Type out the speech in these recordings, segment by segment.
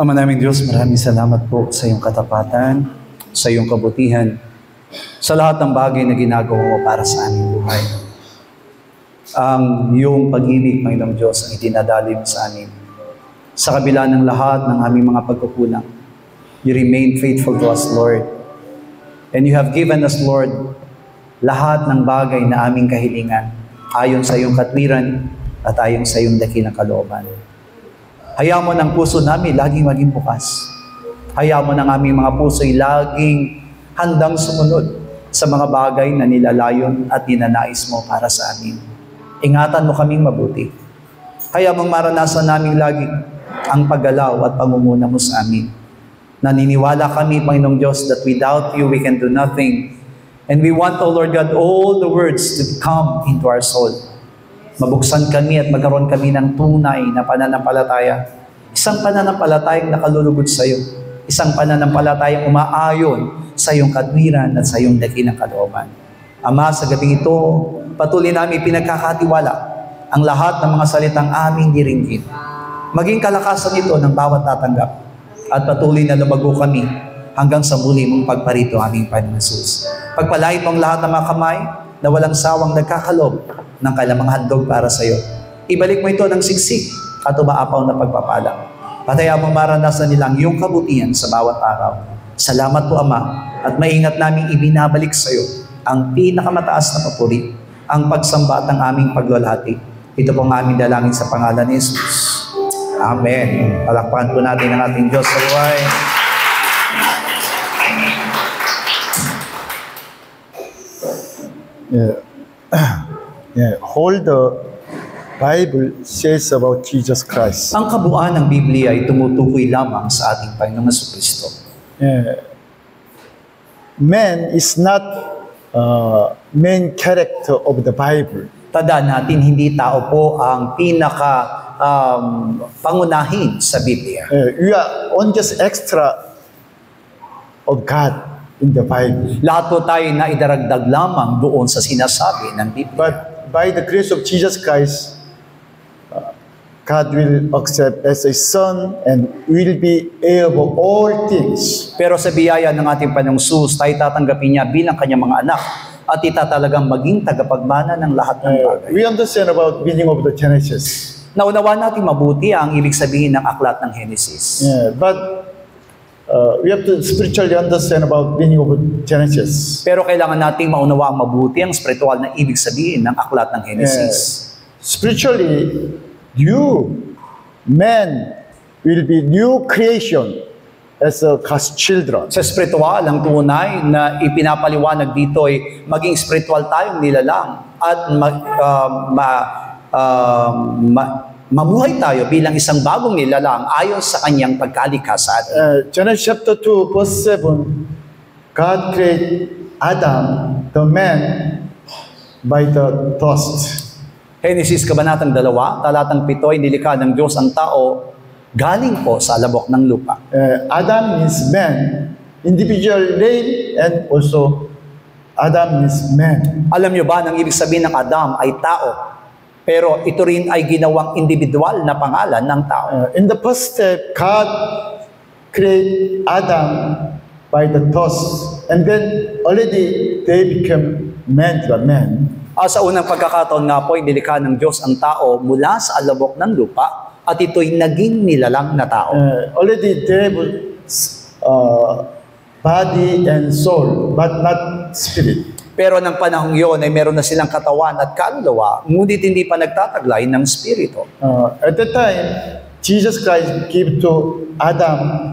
Ama naming Diyos, maraming salamat po sa iyong katapatan, sa iyong kabutihan, sa lahat ng bagay na ginagawa mo para sa aming buhay. Ang iyong pag-ibig, Panginoong Diyos, ang itinadalim sa amin. Sa kabila ng lahat ng aming mga pagkukulang, you remain faithful to us, Lord. And you have given us, Lord, lahat ng bagay na aming kahilingan, ayon sa iyong katwiran at ayon sa iyong dakilang kalooban. Hayaan mo ng puso namin laging maging bukas. Hayaan mo ng aming mga puso'y laging handang sumunod sa mga bagay na nilalayon at ninanais mo para sa amin. Ingatan mo kaming mabuti. Hayaan mong maranasan namin lagi ang paggalaw at pangunguna mo sa amin. Naniniwala kami, Panginoong Diyos, that without you we can do nothing. And we want, O Lord God, all the words to come into our soul. Mabuksan kami at magkaroon kami ng tunay na pananampalataya. Isang pananampalatayang nakalulugod sa iyo. Isang pananampalatayang umaayon sa iyong katwiran at sa iyong dakilang kalooban. Ama, sa gabing ito, patuloy namin pinagkakatiwala ang lahat ng mga salitang aming diringgin. Maging kalakasan ito ng bawat tatanggap at patuloy na lumago kami hanggang sa muli mong pagparito aming Panginoon Jesus. Pagpalain mo ang lahat ng mga kamay na walang sawang nagkakalob ng kailang mga handog para sa iyo. Ibalik mo ito ng siksik at umaapaw na pagpapala. Pataya mo maranasan nilang iyong kabutihan sa bawat araw. Salamat po, Ama, at maingat naming ibinabalik sa iyo ang pinakamataas na papuri, ang pagsamba at ang aming paglalahati. Ito po ang aming dalangin sa pangalan ni Jesus. Amen. Palakpakan po natin ang ating Diyos sa buhay. Whole the Bible says about Jesus Christ. Ang kabuuan ng Biblia ay tumutukoy lamang sa ating Panginoong Jesucristo. Man is not main character of the Bible. Tandaan natin, hindi tao po ang pinaka pangunahin sa Biblia. We are on just extra of God in the Bible. Lahat po tayo na idaragdag lamang doon sa sinasabi ng Biblia. But by the grace of Jesus Christ, God will accept as a son and will be heir of all things. Pero sa biyaya ng ating Panginoong Jesus, tayo tatanggapin niya bilang kanyang mga anak at itatalagang maging tagapagmana ng lahat ng bagay. We understand about beginning of the Genesis. Naunawaan natin mabuti ang ibig sabihin ng aklat ng Genesis. But we have to spiritually understand about beginning of Genesis. Pero kailangan nating maunawa ang mabuti ang spiritual na ibig sabihin ng aklat ng Genesis. Spiritually, man will be new creation as God's children. Sa spiritual, ang tunay na ipinapaliwanag dito ay maging spiritual tayong nilalang at mamuhay tayo bilang isang bagong nilalang ayon sa kanyang pagkalikha sa atin. Genesis chapter 2, verse 7, God created Adam, the man, by the dust. Genesis Kabanatang 2, talatang 7, nilikha ng Diyos ang tao galing po sa alabok ng lupa. Adam is man, individual name, and also Adam is man. Alam niyo ba, ang ibig sabihin ng Adam ay tao, pero ito rin ay ginawang individual na pangalan ng tao. In the first step, God created Adam by the dust, and then already they became man to man. Sa unang pagkakataon nga po, nilikha ng Diyos ang tao mula sa alabok ng lupa at ito'y naging nilalang na tao. Already they have body and soul, but not spirit. Pero ng panahong yun ay meron na silang katawan at kaluluwa, ngunit hindi pa nagtataglay ng spirito. At that time, Jesus Christ gave to Adam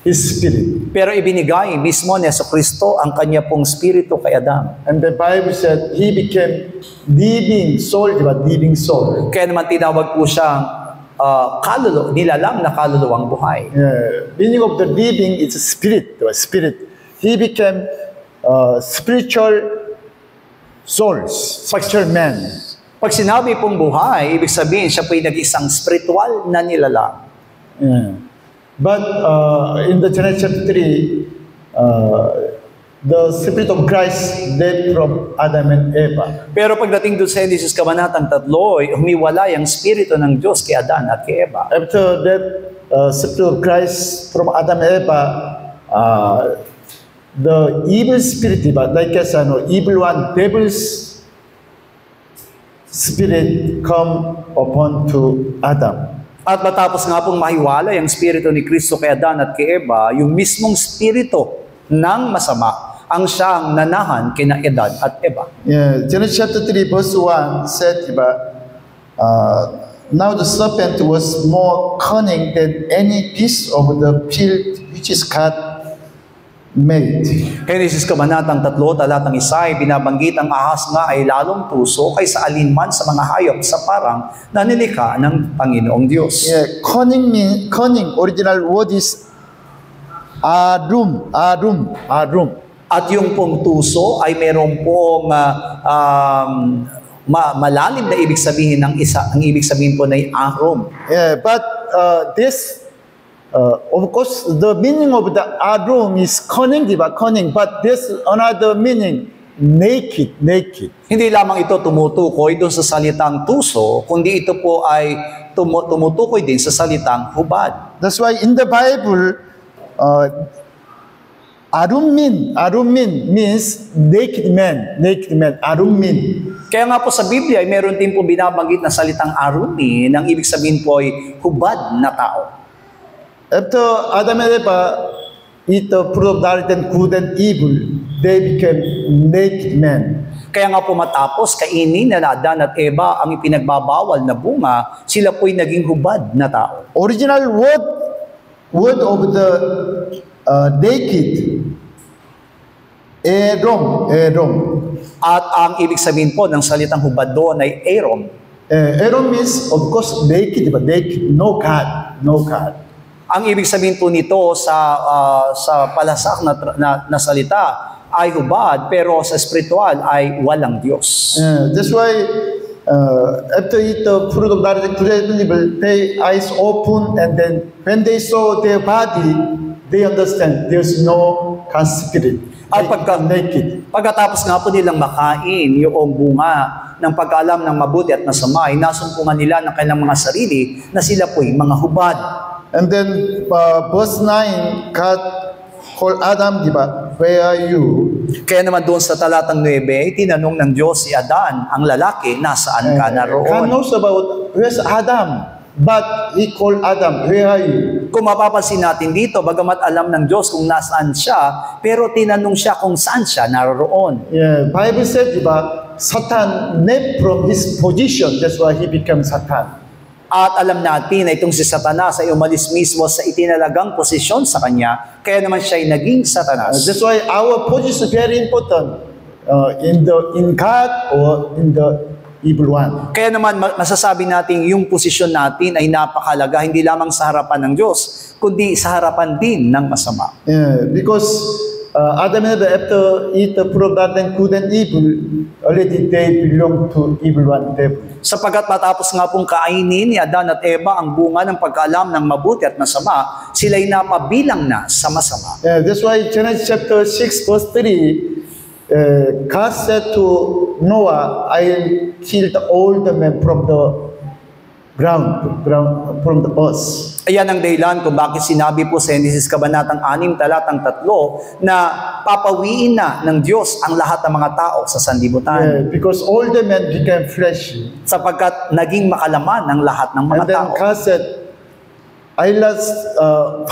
His spirit. Pero ibinigay mismo ni Jesucristo ang kanya pong spirito kay Adam. And the Bible said he became living soul, but living soul. Kaya naman tinawag po siyang nilalang na kaluluwang buhay. Meaning of the living is spirit. Spirit. He became spiritual souls, spiritual man. Pag sinabi pong buhay, ibig sabihin siya po'y nag-isang spiritual na nilalang. But in the Genesis chapter 3, the Spirit of Christ left from Adam and Eva. Pero pagdating doon sa Genesis Kabanatang 3, humiwalay ang Espiritu ng Diyos kay Adan at kay Eva. After that, Spirit of Christ from Adam and Eva, the evil spirit, like as evil one, devil's spirit come upon to Adam. At matapos nga pong mahiwalay ang Espiritu ni Kristo kay Adan at kay Eva, yung mismong Espiritu ng masama ang siyang nanahan kina Adan at Eva. Yeah, Genesis chapter 3 verse 1 said, now the serpent was more cunning than any beast of the field which is God made. Genesis Kabanatang 3, talatang 1, binabanggit ang ahas nga ay lalong tuso kaysa alinman sa mga hayop sa parang na nilikha ng Panginoong Diyos. Yeah, cunning original word is arum. At yung pong tuso ay meron pong malalim na ibig sabihin ng isa. Ang ibig sabihin po na ay arum. Yeah, but this of course, the meaning of the arum is cunning, but there's another meaning, naked. Hindi lamang ito tumutukoy doon sa salitang tuso, kundi ito po ay tumutukoy din sa salitang hubad. That's why in the Bible, arum means naked man, arum mean. Kaya nga po sa Biblia, ay meron din po binabanggit na salitang arumin, ang ibig sabihin po ay hubad na tao. After Adam and Eva eat the fruit of knowledge and good and evil, they became naked men. Kaya nga po matapos kainin na Adan at Eva ang ipinagbabawal na bunga, sila po'y naging hubad na tao. Original word of the naked, erom. At ang ibig sabihin po ng salitang hubad doon ay erom. Erom means, of course, naked, no God. Ang ibig sabihin po nito sa palasak na salita ay hubad, pero sa spiritual ay walang Diyos. That's why after eat the fruit of knowledge and good and evil, their eyes open, and then when they saw their body, they understand there's no God's spirit. At naked. Pagkatapos nga po nilang makain yung bunga ng pagkaalam ng mabuti at masama, ay nasumpungan nila ng kanilang mga sarili na sila po'y mga hubad. And then verse 9, God called Adam, where are you? Kaya naman doon sa talatang 9, tinanong ng Diyos si Adan, ang lalaki, nasaan ka naroon? God knows about where's Adam, but He called Adam, where are you? Kung mapapansin natin dito, bagamat alam ng Diyos kung nasaan siya, pero tinanong siya kung saan siya naroon. Yeah, Bible said, Satan left from his position, that's why he became Satan. At alam natin na itong si Satanas ay umalis mismo sa itinalagang posisyon sa kanya, kaya naman siya ay naging Satanas. That's why our position is very important in God or in the evil one. Kaya naman masasabi natin yung posisyon natin ay napakalaga, hindi lamang sa harapan ng Diyos, kundi sa harapan din ng masama. Yeah, because Adam and Eva, after eat the fruit of good and evil, already they belong to evil one, devil. Sapagkat matapos nga pong kainin ni Adan at Eva ang bunga ng pagkaalam ng mabuti at masama, sila'y napabilang na sa masama. Yeah, that's why Genesis chapter 6 verse 3, God said to Noah, I'll kill all the men from the ground, from the earth. Ayan ang dahilan kung bakit sinabi po sa Genesis Kabanatang 6, talatang 3, na papawiin na ng Diyos ang lahat ng mga tao sa sanlibutan. Yeah, because all the men became flesh. Sapagkat naging makalaman ng lahat ng mga And then tao. God said, I lost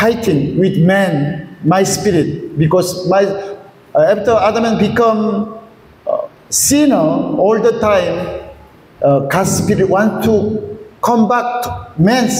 fighting with men, my spirit, because after Adam and become sinner all the time, God's spirit want to come back to men.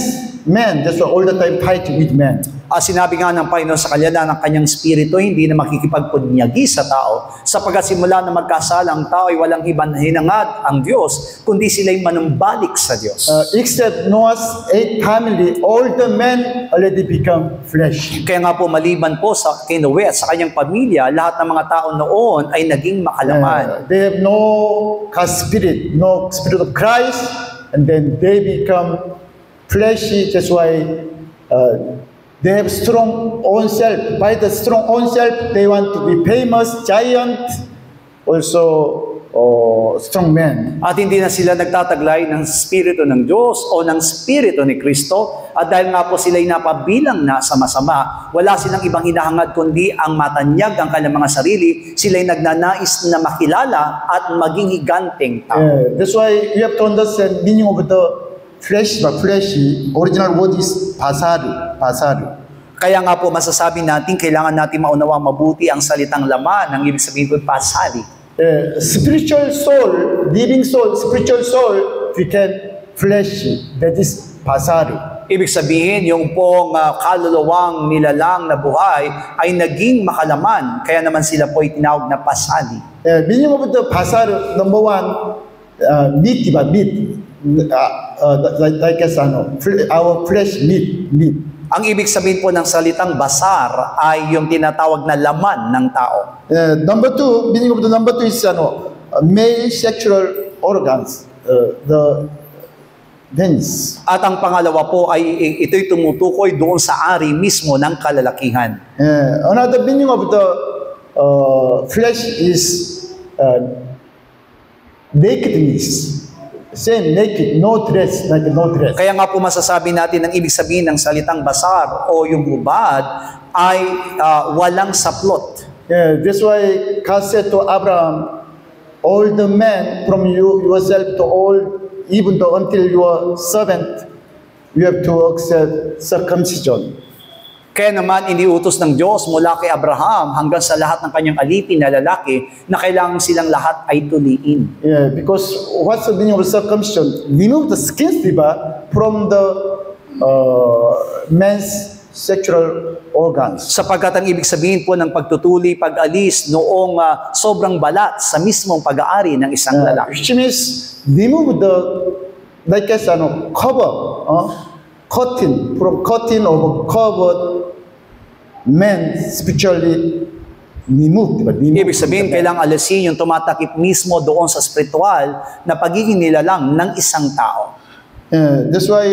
That's why all the time fighting with men. Sinabi nga ng Panginoon sa kanya ng kanyang spirito, hindi na makikipagpunyagi sa tao, sapagkat simula na magkasala ang tao ay walang ibang hinangad ang Diyos, kundi sila'y manumbalik sa Diyos. Except Noah's 8 family, all the men already become flesh. Kaya nga po maliban po sa kay Noe at sa kanyang pamilya, lahat ng mga tao noon ay naging makalaman. They have no God's spirit, no spirit of Christ, and then they become fleshy. That's why They have strong own self. By the strong own self, they want to be famous, giant, also strong men. At hindi na sila nagtataglay ng Espiritu ng Diyos o ng Espiritu ni Kristo. At dahil nga po sila'y napabilang na sa masama, wala silang ibang hinahangad kundi ang matanyag ang kanilang mga sarili. Sila'y nagnanais na makilala at maging higanteng tao. That's why you have to understand meaning of the flesh. Original word is basaru. Kaya nga po masasabi natin, kailangan natin maunawa mabuti ang salitang laman, ang ibig sabihin po pasali. Spiritual soul, living soul, spiritual soul, became fleshy. That is basaru. Ibig sabihin, yung pong kaluluwang nilalang na buhay ay naging makalaman. Kaya naman sila po ay tinawag na pasali. Meaning of the basaru, number one, meat, diba? Meat. Like our flesh, meat. Ang ibig sabihin po ng salitang basar ay yung tinatawag na laman ng tao. Number two, meaning of the number two is male sexual organs, the penis. At ang pangalawa po ay ito'y tumutukoy doon sa ari mismo ng kalalakihan. Another meaning of the flesh is nakedness. Same, naked, no dress, like no dress. Kaya nga po masasabi natin ang ibig sabihin ng salitang basar o yung hubad ay walang saplot. That's why God said to Abraham, all the men from yourself to all, even though until your servant, you have to accept circumcision. Kaya naman iniutos ng Diyos mula kay Abraham hanggang sa lahat ng kanyang alipin na lalaki na kailangan silang lahat ay tuliin. Because what's the meaning of circumcision? Remove the skin, diba, from the man's sexual organs. Sapagkat ang ibig sabihin po ng pagtutuli, pag-alis noong sobrang balat sa mismong pag-aari ng isang lalaki. Which means remove the, like as cover, cutting of covered men spiritually removed. Ibig sabihin, kailangang alisin yung tumatakip mismo doon sa spiritual na pagiging nilalang ng isang tao. That's why,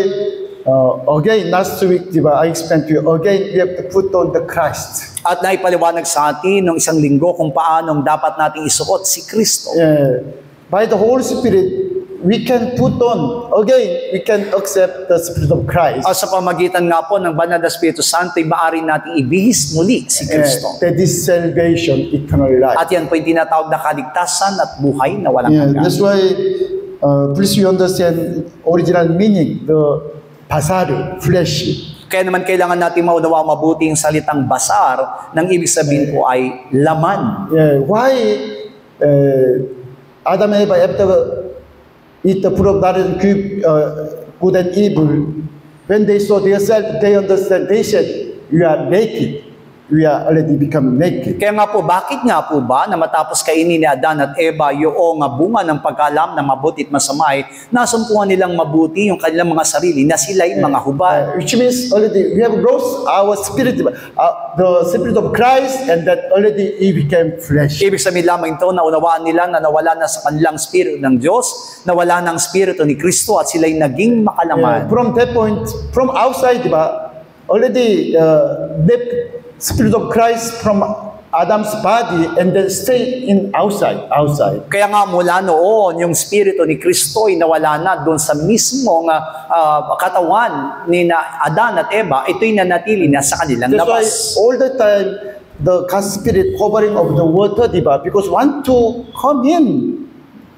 again, last week, I explained to you, again, we have to put on the Christ. At naipaliwanag sa atin nung isang linggo kung paanong dapat nating isuot si Kristo. By the Holy Spirit, we can put on, again, we can accept the Spirit of Christ. At sa pamagitan nga po ng Banal na Espiritu Santo, ay maaari nating ibihis muli si Kristo. That is salvation, eternal life. At yan po yung tinatawag na kaligtasan at buhay na walang hanggan. That's why, please you understand original meaning, the basaru, flesh. Kaya naman kailangan natin maunawa mabuti yung salitang basar, nang ibig sabihin po ay laman. Why Adam and Eve, after eat the fruit of knowledge good and evil, when they saw themselves, they understand, they said, you are naked. We are already become naked. Kaya nga po, bakit nga po ba na matapos kainin ni Adan at Eva yung bunga ng pagkalam na mabuti at masamay, nasumpungan nilang mabuti yung kanilang mga sarili na sila'y mga hubad. Which means already we have lost our spirit, the spirit of Christ, and that already it became flesh. Ibig sabihin lamang ito na unawaan nila na nawala na sa kanilang spirito ng Diyos, nawala ng spirito ni Kristo at sila'y naging makalaman. From that point, from outside, already the Spirit of Christ from Adam's body and then stay in outside. Kaya nga mula noon, yung spirito ni Kristo ay nawala na doon sa mismong katawan ni na Adan at Eva, ito'y nanatili na sa kanilang labas. That's why all the time, the God's Spirit hovering over the water, because want to come in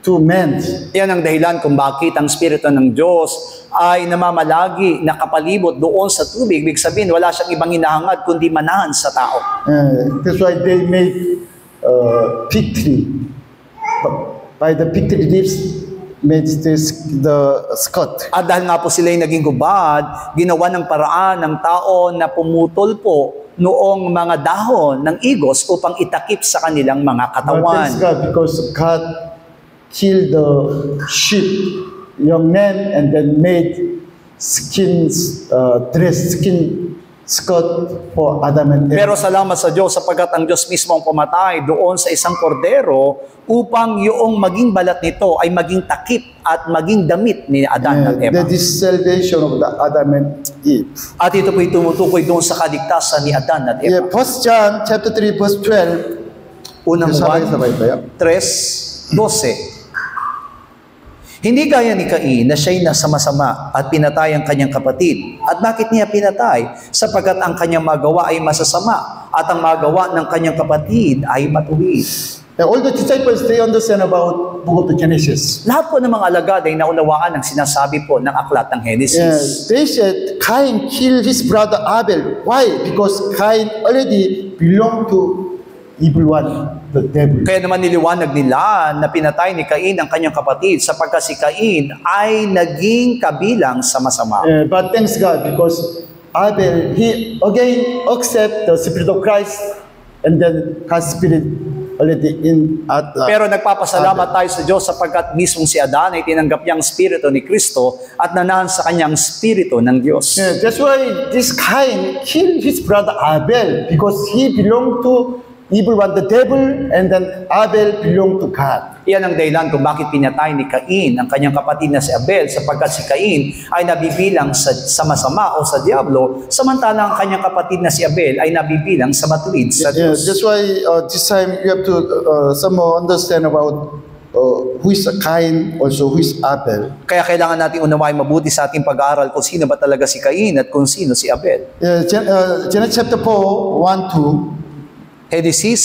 to men. Yan ang dahilan kung bakit ang spirito ng Diyos ay namamalagi, nakapalibot doon sa tubig. Ibig sabihin, wala siyang ibang hinahangad kundi manahan sa tao. That's why they made fig tree. By the fig tree leaves, made the skirt. At dahil nga po sila yung naging gubad, ginawa ng paraan ng tao na pumutol po noong mga dahon ng igos upang itakip sa kanilang mga katawan. But thanks God, because God killed the sheep, young men, and then made skin scourge for Adam and Eve. Pero salamat sa Diyos sapagkat ang Diyos mismo ang pumatay doon sa isang kordero upang yung maging balat nito ay maging takip at maging damit ni Adan at Eva. That is salvation of the Adam and Eve. At ito po'y tumutukoy doon sa kaligtasan ni Adan at Yeah, Eva. 1 John chapter 3 verse 12. Unang Sabay-sabay tayo. 3:12. Hindi gaya ni Cain na siya'y nasamasama at pinatay ang kanyang kapatid. At bakit niya pinatay? Sapagkat ang kanyang magawa ay masasama at ang magawa ng kanyang kapatid ay matuwid. All the disciples, they understand about book of the Genesis. Lahat po ng mga alagad ay naunawaan ang sinasabi po ng aklat ng Genesis. They said Cain killed his brother Abel. Why? Because Cain already belonged to evil one, the devil. Kaya naman niliwanag nila na pinatay ni Cain ang kanyang kapatid sapagkat si Cain ay naging kabilang sa masama. But thanks God because Abel, he again accept the Spirit of Christ and then God's Spirit already in at Pero nagpapasalamat tayo sa Diyos sapagkat mismong si Adan ay tinanggap niya ang Espiritu ni Kristo at nanahan sa kanyang Espiritu ng Diyos. That's why this Cain killed his brother Abel because he belonged to evil one, the devil, and then Abel belonged to God. Iyan ang dahilan kung bakit pinatay ni Cain ang kanyang kapatid na si Abel sapagkat si Cain ay nabibilang sa masama o sa diablo samantalang ang kanyang kapatid na si Abel ay nabibilang sa matuwid sa Yeah, Diyos. that's why this time you have to somehow understand about who is Cain, also who is Abel. Kaya kailangan natin unawain mabuti sa ating pag-aaral kung sino ba talaga si Cain at kung sino si Abel. Genesis chapter 4, 1-2. Genesis,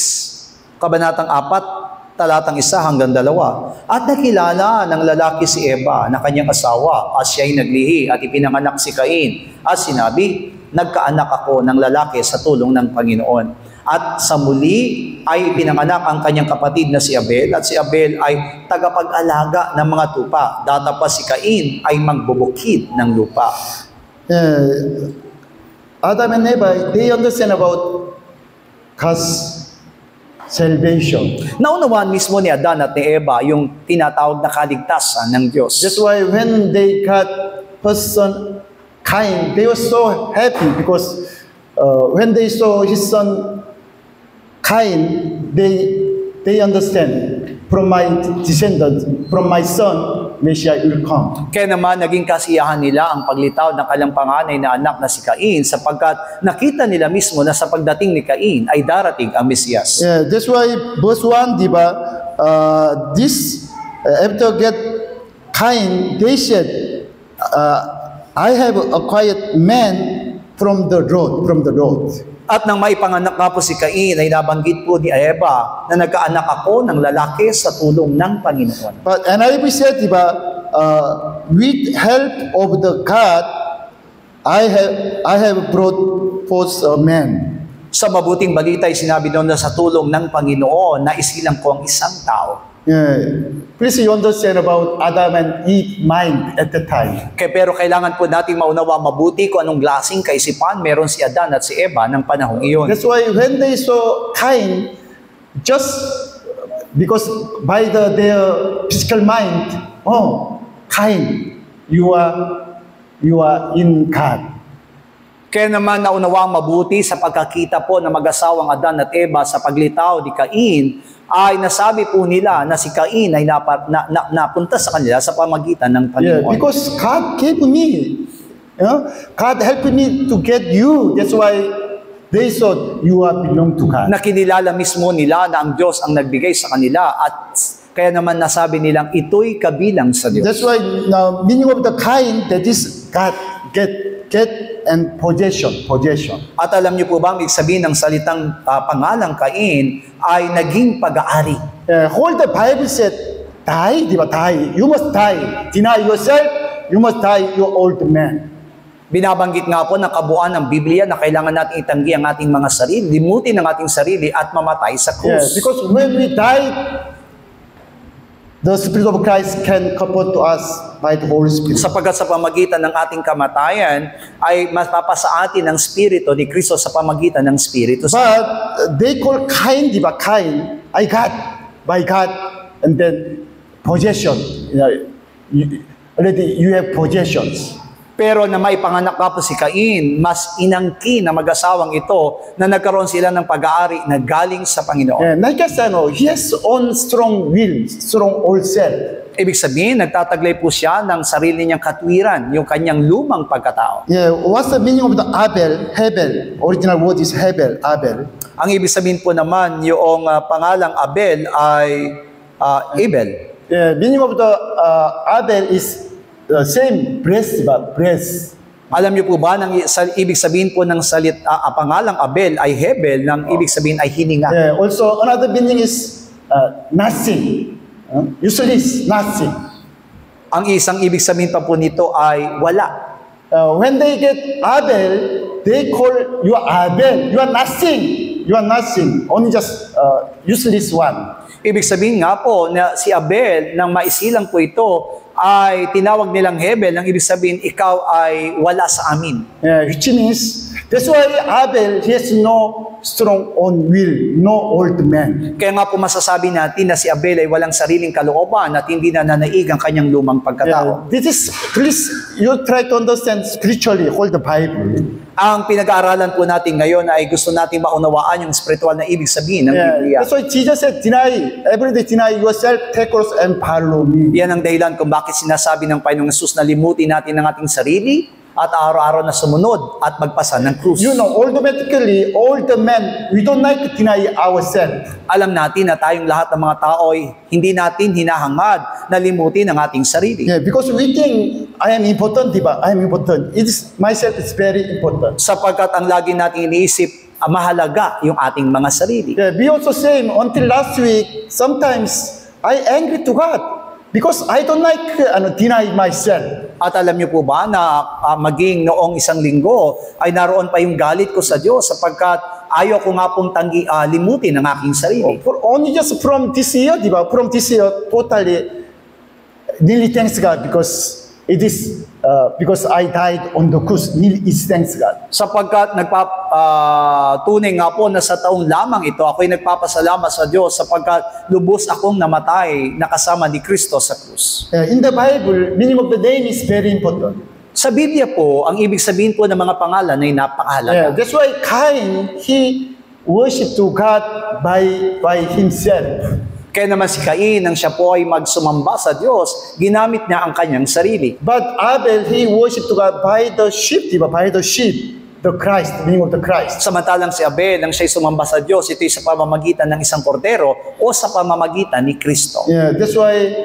kabanatang 4, talatang 1 hanggang 2. At nakilala ng lalaki si Eva na kanyang asawa at siya'y naglihi at ipinanganak si Cain. At sinabi, nagkaanak ako ng lalaki sa tulong ng Panginoon. At sa muli ay ipinanganak ang kanyang kapatid na si Abel at si Abel ay tagapag-alaga ng mga tupa. Datapos si Cain ay magbubukid ng lupa. Adam and Eva, they understand about God's salvation. Naunawaan mismo ni Adan at ni Eva yung tinatawag na kaligtasan ng Diyos. That's why when they got person Cain, they were so happy because when they saw his son Cain, they understand from my descendant, from my son, Messiah will come. Kaya naman naging kasiyahan nila ang paglitaw ng kanyang panganay na anak na si Cain sapagkat nakita nila mismo na sa pagdating ni Cain ay darating ang Mesiyas. Yeah, that's why verse 1, di ba, after get Cain, they said, I have acquired man from the road. At nang maipanganak nga po si Cain ay nabanggit po ni Eva na nagkaanak ako ng lalaki sa tulong ng Panginoon. But NIV said, di ba, with help of the God, I have brought forth a man. Sa mabuting balita ay sinabi doon na sa tulong ng Panginoon na isilang ko ang isang tao. Yeah. Please you understand about Adam and Eve mind at the time. Pero kailangan po natin maunawa mabuti kung anong klaseng kaisipan meron si Adan at si Eva ng panahong iyon. That's why when they saw Cain, just because by their physical mind, oh, Cain, you are in God. Kaya naman naunawang mabuti sa pagkakita po ng mag-asawang Adan at Eva sa paglitaw ni Cain, ay nasabi po nila na si Cain ay napunta sa kanila sa pamagitan ng Panginoon. Yeah, because God gave me. God helped me to get you. That's why they thought you are belong to God. Nakinilala mismo nila na ang Diyos ang nagbigay sa kanila at kaya naman nasabi nilang ito'y kabilang sa Diyos. That's why now meaning of the Cain, that is God get and possession. At alam niyo po ba, ang ibig sabihin ng salitang pangalang Cain ay naging pag-aari. Whole the Bible said, die, di ba? Die. You must die. Deny yourself, you must die, you old man. Binabanggit nga po ng kabuuan ng Biblia na kailangan natin itanggi ang ating mga sarili, limutin ang ating sarili at mamatay sa krus. Because when we die, the Spirit of Christ can comfort to us by the Holy Spirit. Sapagkat sa pamagitan ng ating kamatayan ay mapapasa atin ang Espiritu ni Kristo sa pamagitan ng Espiritu. But they call Cain, di ba? Cain, I got by God, and then possession. Already you have possessions. Pero na may panganak nga po si Cain, mas inangkin na mag-asawang ito na nagkaroon sila ng pag-aari na galing sa Panginoon. 예, 나이카스는 he has own strong will, strong old self. Ibig sabihin, nagtataglay po siya ng sarili niyang katwiran, yung kanyang lumang pagkatao. 예, what's the meaning of the Abel? Hebel. Original word is Hebel, Abel. Ang ibig sabihin po naman, yung pangalang Abel ay Abel. 예, meaning of the Abel is the same breast, but breast. Alam niyo po ba, ibig sabihin po ng pangalang Abel ay Hebel, ng ibig sabihin ay hininga. 예, also another meaning is nothing. Useless, nothing. Ang isang ibig sabihin pa po nito ay wala. When they get Abel, they call you Abel. You are nothing. You are nothing. Only just useless one. Ibig sabihin nga po na si Abel, nang maisilang po ito, ay tinawag nilang Hebel, ang ibig sabihin, ikaw ay wala sa amin. Which means, that's why Abel, he has no strong own will, no old man. Kaya nga po masasabi natin na si Abel ay walang sariling kalooban at hindi na nananaig ang kanyang lumang pagkatao. This is, please, you try to understand spiritually, hold the Bible. Ang pinag-aaralan po natin ngayon ay gusto nating maunawaan yung spiritual na ibig sabihin ng Biblia. That's why Jesus said, every day deny yourself, take cross and follow me. Yan ang dahilan kung bakit sinasabi ng Panginoong Jesus na limutin natin ang ating sarili at araw-araw na sumunod at magpasan ng krus. You know, automatically, all the men, we don't like to deny ourselves. Alam natin na tayong lahat ng mga tao ay hindi natin hinahangad na limutin ang ating sarili. Yeah, because we think, I am important, diba? I am important. It is, myself is very important. Sapagkat ang lagi nating iniisip, mahalaga yung ating mga sarili. Yeah, we also same, until last week, sometimes, I angry to God. Because I don't like deny myself. At alam niyo po ba na maging noong isang linggo ay naroon pa yung galit ko sa Diyos sapagkat ayaw ko nga pong limutin ang aking sarili. For only just from this year, diba? From this year, totally, nearly thanks God because it is because I died on the cross. Nearly is thanks God. Sapagkat tunay nga po na sa taong lamang ito, ako'y nagpapasalamat sa Diyos sapagkat lubos akong namatay na kasama ni Kristo sa krus. In the Bible, meaning of the name is very important. Sa Biblia po, ang ibig sabihin po ng mga pangalan ay napakahalaga. That's why Cain, he worshiped to God by himself. Kaya naman si Cain, nang siya po ay magsumamba sa Diyos, ginamit niya ang kanyang sarili. But Abel, he worshiped to God by the sheep, diba? By the sheep, the Christ, the meaning of the Christ. Samantalang si Abel, nang siya'y sumamba sa Diyos, ito'y sa pamamagitan ng isang kordero o sa pamamagitan ni Kristo. Yeah, that's why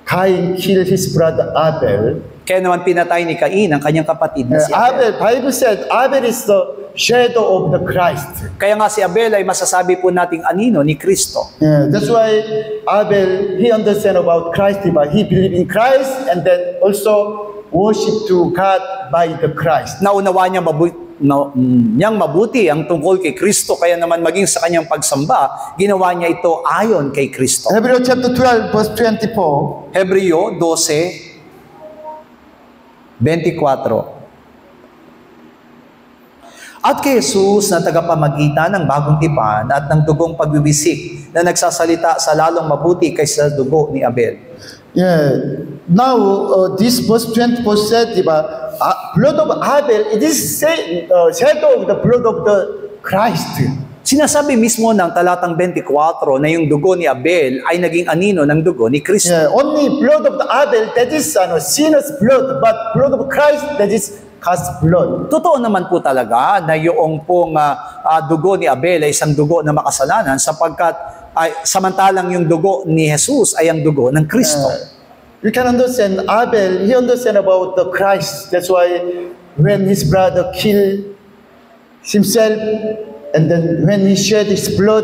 Cain killed his brother Abel. Kaya naman pinatay ni Cain ang kanyang kapatid na si Abel. Bible said Abel is the shadow of the Christ. Kaya nga si Abel ay masasabi po nating anino ni Kristo. Yeah, that's why Abel, he understand about Christ, diba? He believed in Christ and then also worship to God by the Christ. Naunawa niya niyang mabuti ang tungkol kay Kristo, kaya naman maging sa kanyang pagsamba, ginawa niya ito ayon kay Kristo. Hebrew chapter 12 verse 24. Hebreo 12:24. At kay Jesus na tagapamagitan ng bagong tipan at ng dugong pagbibisik na nagsasalita sa lalong mabuti kaysa dugo ni Abel. Yeah. Now, this verse 24 said, diba, blood of Abel, it is shadow of the blood of the Christ. Sinasabi mismo ng talatang 24 na yung dugo ni Abel ay naging anino ng dugo ni Kristo. Yeah, only blood of the Abel, that is sinner's blood, but blood of Christ, that is God's blood. Totoo naman po talaga na yung pong dugo ni Abel ay isang dugo na makasalanan sapagkat samantalang yung dugo ni Jesus ay ang dugo ng Kristo. You can understand, Abel, he understand about the Christ. That's why when his brother killed himself, and then when he shed his blood,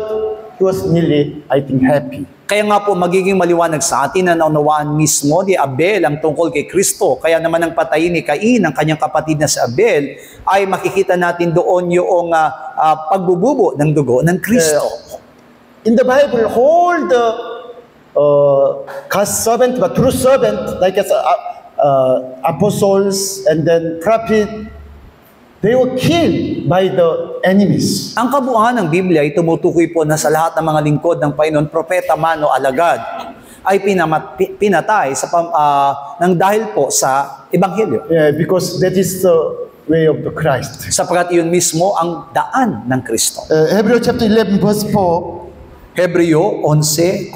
he was nearly, I think, happy. Kaya nga po magiging maliwanag sa atin na naunawaan mismo ni Abel ang tungkol kay Kristo. Kaya naman ang patayin ni Cain, ang kanyang kapatid na si Abel, ay makikita natin doon yung pagbububo ng dugo ng Kristo. In the Bible, all the God's servant, but true servant, like as apostles and then prophet, they were killed by the enemies. Ang kabuuan ng Biblia ay tumutukoy po na sa lahat ng mga lingkod ng Panginoon, propeta man o alagad, ay pinatay ng dahil po sa Ebanghelyo. Yeah, because that is the way of the Christ. Sapagkat iyon mismo ang daan ng Kristo. Hebrews chapter 11 verse 4. Hebreo 11:4.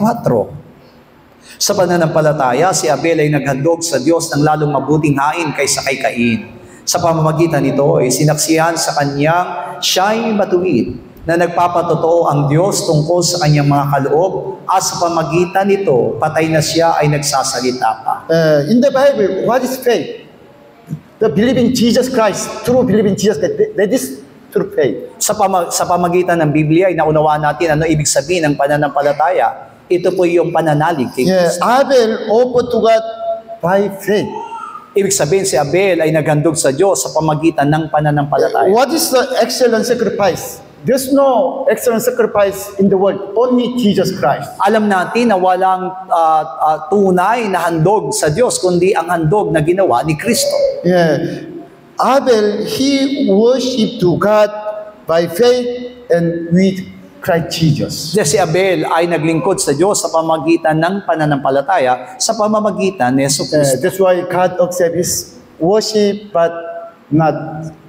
Sa pananampalataya, si Abel ay naghandog sa Diyos ng lalong mabuting hain kaysa kay Cain. Sa pamamagitan nito ay sinaksihan sa kanyang siya'y matuwid na nagpapatotoo ang Diyos tungkol sa kanyang mga kaloob at sa pamamagitan nito, patay na siya ay nagsasalita pa. In the Bible, what is faith? The believing Jesus Christ, true believing Jesus Christ, that is true faith. Sa pamagitan ng Biblia ay naunawaan natin ano ibig sabihin ng pananampalataya. Ito po yung pananalig kay Yeah, Kristo. Abel offered to God by faith. Ibig sabihin si Abel ay naghandog sa Diyos sa pamagitan ng pananampalataya. What is the excellent sacrifice? There's no excellent sacrifice in the world, only Jesus Christ. Alam natin na walang tunay na handog sa Diyos, kundi ang handog na ginawa ni Kristo. Yeah. Abel, he worshiped to God by faith and with Christ Jesus. Si Abel ay naglingkod sa Diyos sa pamagitan ng pananampalataya sa pamamagitan ni Yesu Kristo. That's why God accepts his worship but not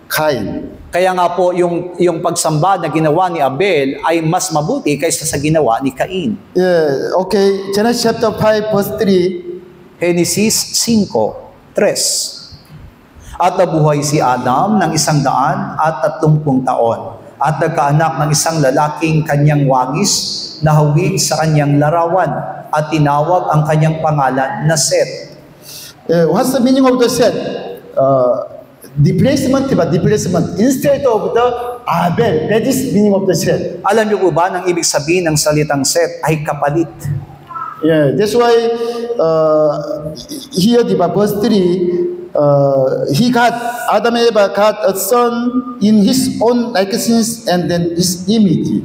Cain. Kaya nga po yung pagsamba na ginawa ni Abel ay mas mabuti kaysa sa ginawa ni Cain. Yeah, okay. Genesis chapter 5 verse 3. Genesis 5:3. At nabuhay si Adam ng 130 taon at nagkaanak ng isang lalaking kanyang wangis na hawig sa kanyang larawan at tinawag ang kanyang pangalan na Seth. What's the meaning of the Seth? Displacement, displacement. Instead of the Abel, that is meaning of the Seth. Alam niyo po ba ang ibig sabihin ng salitang Seth ay kapalit? Yeah, that's why here, verse 3, Adam and Eva got a son in his own likeness and then his image.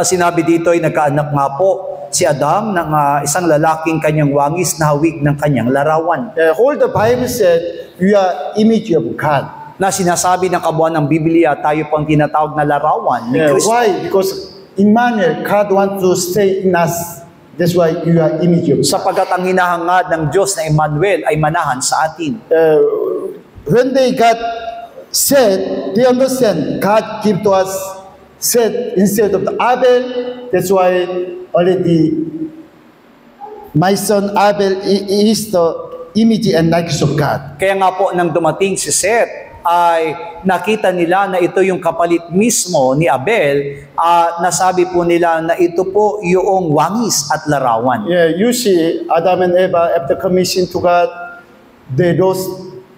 Sinabi dito ay nagkaanak nga po si Adam ng isang lalaking kanyang wangis na hawig ng kanyang larawan. All the Bible said, we are image of God. Na sinasabi ng kabuuan ng Biblia, tayo pang tinatawag na larawan ni Kristo. Why? Because Emmanuel, God wants to stay in us. That's why you are image of God. Sapagkat ang hinahangad ng Diyos na Emmanuel ay manahan sa atin. When they got Seth, they understand God give to us Seth instead of the Abel. That's why already my son Abel is the image and likeness of God. Kaya nga po nang dumating si Seth, ay nakita nila na ito yung kapalit mismo ni Abel at nasabi po nila na ito po yung wangis at larawan. Yeah, you see, Adam and Eva, after commission to God, they lost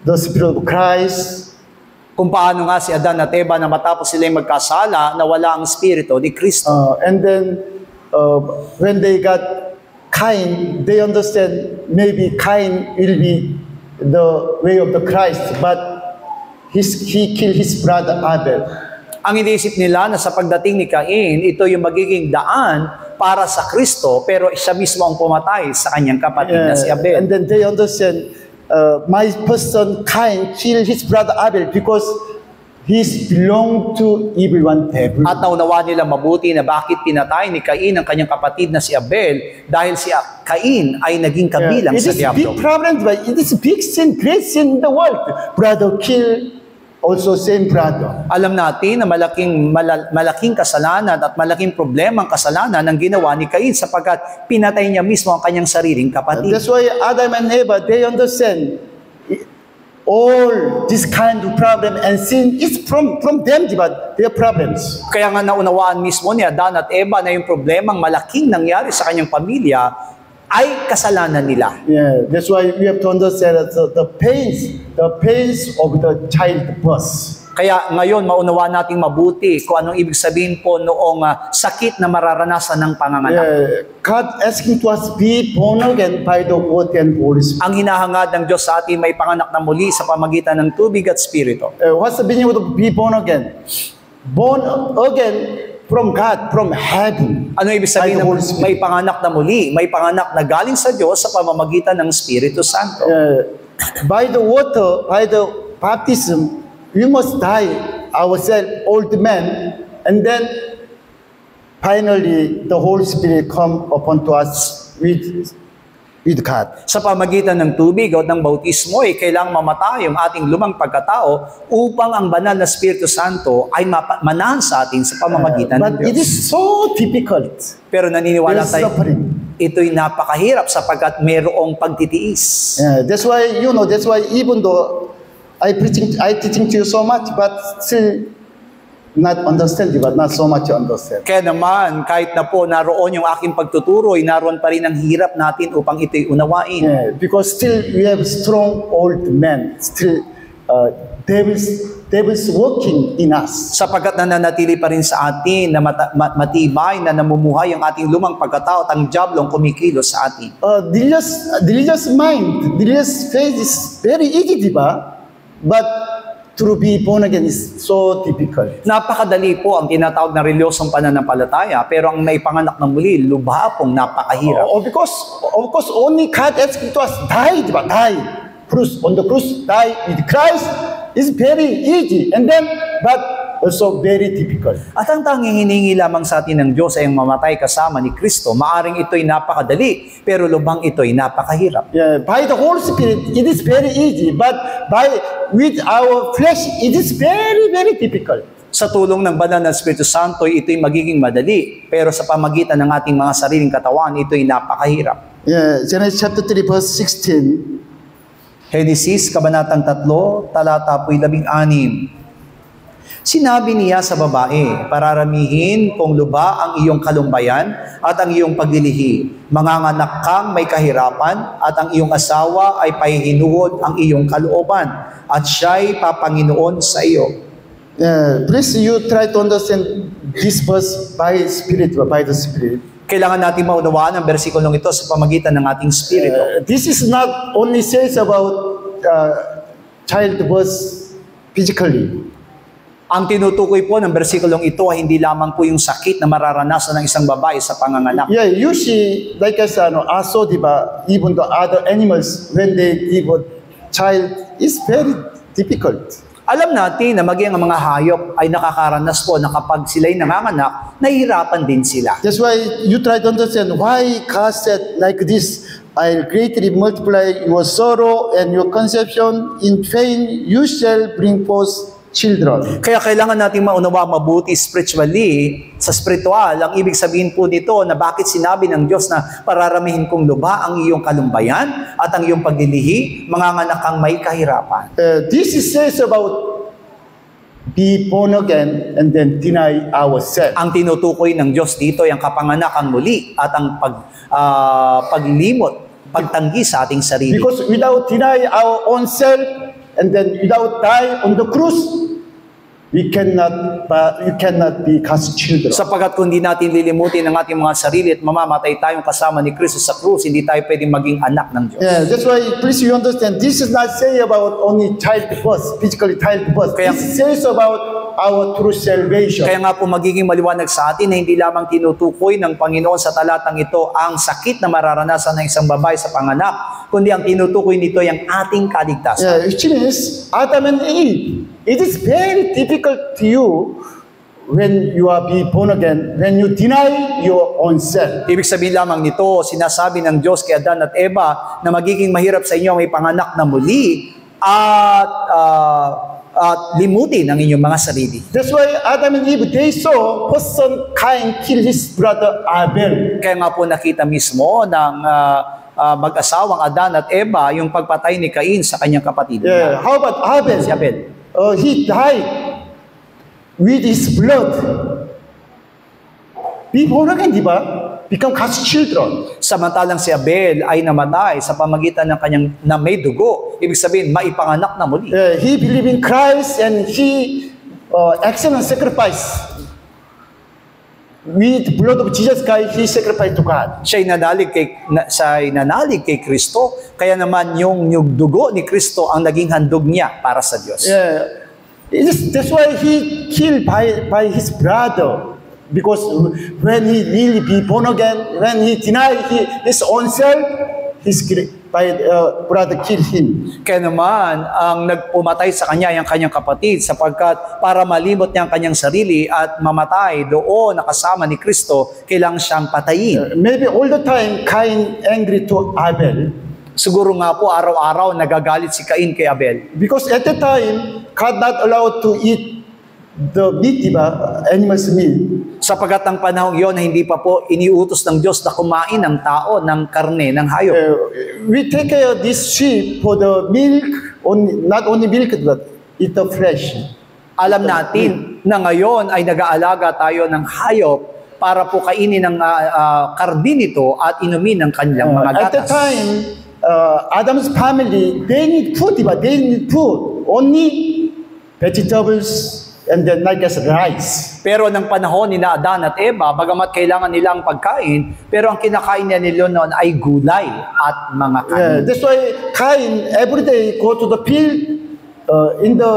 the Spirit of Christ. Kung paano nga si Adan at Eva na matapos sila magkasala, nawala ang Espiritu ni Kristo. And then, when they got Cain, they understand maybe Cain will be the way of the Christ, but he killed his brother Abel. Ang iniisip nila na sa pagdating ni Cain, ito yung magiging daan para sa Kristo, pero siya mismo ang pumatay sa kanyang kapatid na si Abel. And then they understand, my person Cain killed his brother Abel because he belonged to evil one devil. At naunawa nila mabuti na bakit pinatay ni Cain ang kanyang kapatid na si Abel dahil si Cain ay naging kabilang It sa is a big diablo. problem, but it is a big sin, great sin in the world. Brother kill also same brother. Alam natin na malaking kasalanan at malaking problema ang kasalanan ng ginawa ni Cain sapagkat pinatay niya mismo ang kanyang sariling kapatid. That's why Adam and Eva, they understand all this kind of problem and sin is from them, but their problems. Kaya nga naunawaan mismo ni Adan at Eva na yung problemang malaking nangyari sa kanyang pamilya ay kasalanan nila. Yeah, that's why we have to understand that the pains of the childbirth. Kaya ngayon maunawaan nating mabuti kung anong ibig sabihin po noong sakit na mararanasan ng panganganak. God asking to us be born again by the word and Holy Spirit. Ang hinahangad ng Diyos sa atin may panganak na muli sa pamagitan ng tubig at spirito. What's the meaning of be born again? Born again from God, from heaven. Ano ibig sabihin ng may panganak na muli? May panganak na galing sa Diyos sa pamamagitan ng Espiritu Santo. By the water, by the baptism, we must die ourselves, old men, and then finally the Holy Spirit come upon to us with with God. Sa pamagitan ng tubig o ng bautismo ay kailangang mamatay yung ating lumang pagkatao upang ang banal na Espiritu Santo ay manahan sa atin sa pamamagitan ng But it Diyos. is so difficult. Pero naniniwala There's tayo, suffering. ito'y napakahirap sapagkat mayroong pagtitiis. That's why even though I teaching to you so much, but still not understand, but not so much understand. Kaya naman, kahit na po naroon yung aking pagtuturo, ay naroon pa rin ang hirap natin upang ito'y unawain. Because still we have strong old men. Still, devil's working in us. Sapagkat nananatili pa rin sa atin na matibay na namumuhay ang ating lumang pagkatao at ang diablong kumikilos sa atin. Religious mind, religious faith is very easy, diba? But to be born again is so difficult. Napakadali po ang tinatawag na reliyosong pananampalataya, pero ang naipanganak ng muli, lubha pong napakahirap. Because only God asking to us, die, diba? Die. On the cross, die with Christ is very easy. And then, but also very difficult. At ang tanging hiningi lamang sa atin ng Diyos ay ang mamatay kasama ni Kristo. Maaring ito'y napakadali, pero lubhang ito'y napakahirap. By the Holy Spirit, it is very easy. But with our flesh, it is very, very difficult. Sa tulong ng banal na Espiritu Santo, ito'y magiging madali. Pero sa pamagitan ng ating mga sariling katawan, ito'y napakahirap. Genesis chapter 3, verse 16. Genesis, Kabanatang 3, talata po'y 16. Sinabi niya sa babae, pararamihin kung lubha ang iyong kalumbayan at ang iyong paglilihi. Manganganak kang may kahirapan at ang iyong asawa ay pahihinuhod ang iyong kalooban at siya'y papanginoon sa iyo. Please you try to understand this verse by the Spirit. Kailangan natin maunawaan ang bersikulong ito sa pamagitan ng ating spirito. This is not only says about childbirth physically. Ang tinutukoy po ng bersikulong ito ay hindi lamang po yung sakit na mararanasan ng isang babae sa panganganak. You see, like I said, aso, diba, even the other animals, when they give a child, it's very difficult. Alam natin na maging ang mga hayop ay nakakaranas po na kapag sila'y nanganganak, nahihirapan din sila. That's why you try to understand why God said like this, I'll greatly multiply your sorrow and your conception. In pain you shall bring forth children. Kaya kailangan natin maunawa mabuti spiritually, sa spiritual. Ang ibig sabihin po dito na bakit sinabi ng Diyos na pararamihin kong lubha ang iyong kalumbayan at ang iyong paglilihi, manganganak kang may kahirapan. This is says about be born again and then deny ourselves. Ang tinutukoy ng Diyos dito ay ang kapanganakang muli at ang paglimot, pagtanggi sa ating sarili. Because without deny our own self and then without die on the cross, you cannot be God's children. Sapagat kung di natin lilimutin ang ating mga sarili at mamamatay tayong kasama ni Kristo sa krus, hindi tayo pwedeng maging anak ng Diyos. That's why please you understand, this is not say about only childbirth, physically childbirth. This says about our true salvation. Kaya nga po magiging maliwanag sa atin na hindi lamang tinutukoy ng Panginoon sa talatang ito ang sakit na mararanasan ng isang babae sa panganak, kundi ang tinutukoy nito ay ang ating kaligtasan. Which means Adam and Eve. It is very difficult to you when you are be born again, when you deny your own self. Ibig sabihin lamang nito, sinasabi ng Diyos kay Adan at Eva na magiging mahirap sa inyo ang ipanganak na muli at limutin ang inyong mga sarili. That's why Adam and Eve, they saw person Cain kill his brother Abel. Kaya nga po nakita mismo ng mag-asawang Adan at Eva yung pagpatay ni Cain sa kanyang kapatid. How about Abel? Si Abel. He died with his blood. Be born again, di ba? Become God's children. Samantalang si Abel ay namatay sa pamagitan ng kanyang na may dugo. Ibig sabihin, maipanganak na muli. He believed in Christ and he excellent sacrifice. With the blood of Jesus Christ, he sacrificed to God. Siya'y nanalig kay Kristo, kaya naman yung dugo ni Kristo ang naging handog niya para sa Diyos. That's why he killed by his brother. Because when he really be born again, when he denied his own self, by brother killed him. Kaya naman, ang nagpumatay sa kanya yung kanyang kapatid sapagkat para malimot niya ang kanyang sarili at mamatay doon nakasama ni Kristo, kailangan siyang patayin. Maybe all the time Cain angry to Abel Siguro nga po araw-araw nagagalit si Cain kay Abel. because at the time God not allowed to eat the meat, diba? Animals meat. Sapagkat ang panahong yon na hindi pa po iniutos ng Diyos na kumain ng tao ng karne ng hayop. We take care of this sheep for the milk, not only milk but eat the flesh. Alam natin na ngayon ay nag-aalaga tayo ng hayop para po kainin ng karne nito at inumin ng kanilang mga At the gatas. time, Adam's family, they need food, diba? They need food. Only vegetables and then like as rice. Pero ng panahon ni Adan at Eva, bagamat kailangan nila ang pagkain, pero ang kinakain nila noon ay gulay at mga kanin. That's why Cain every day go to the field, in the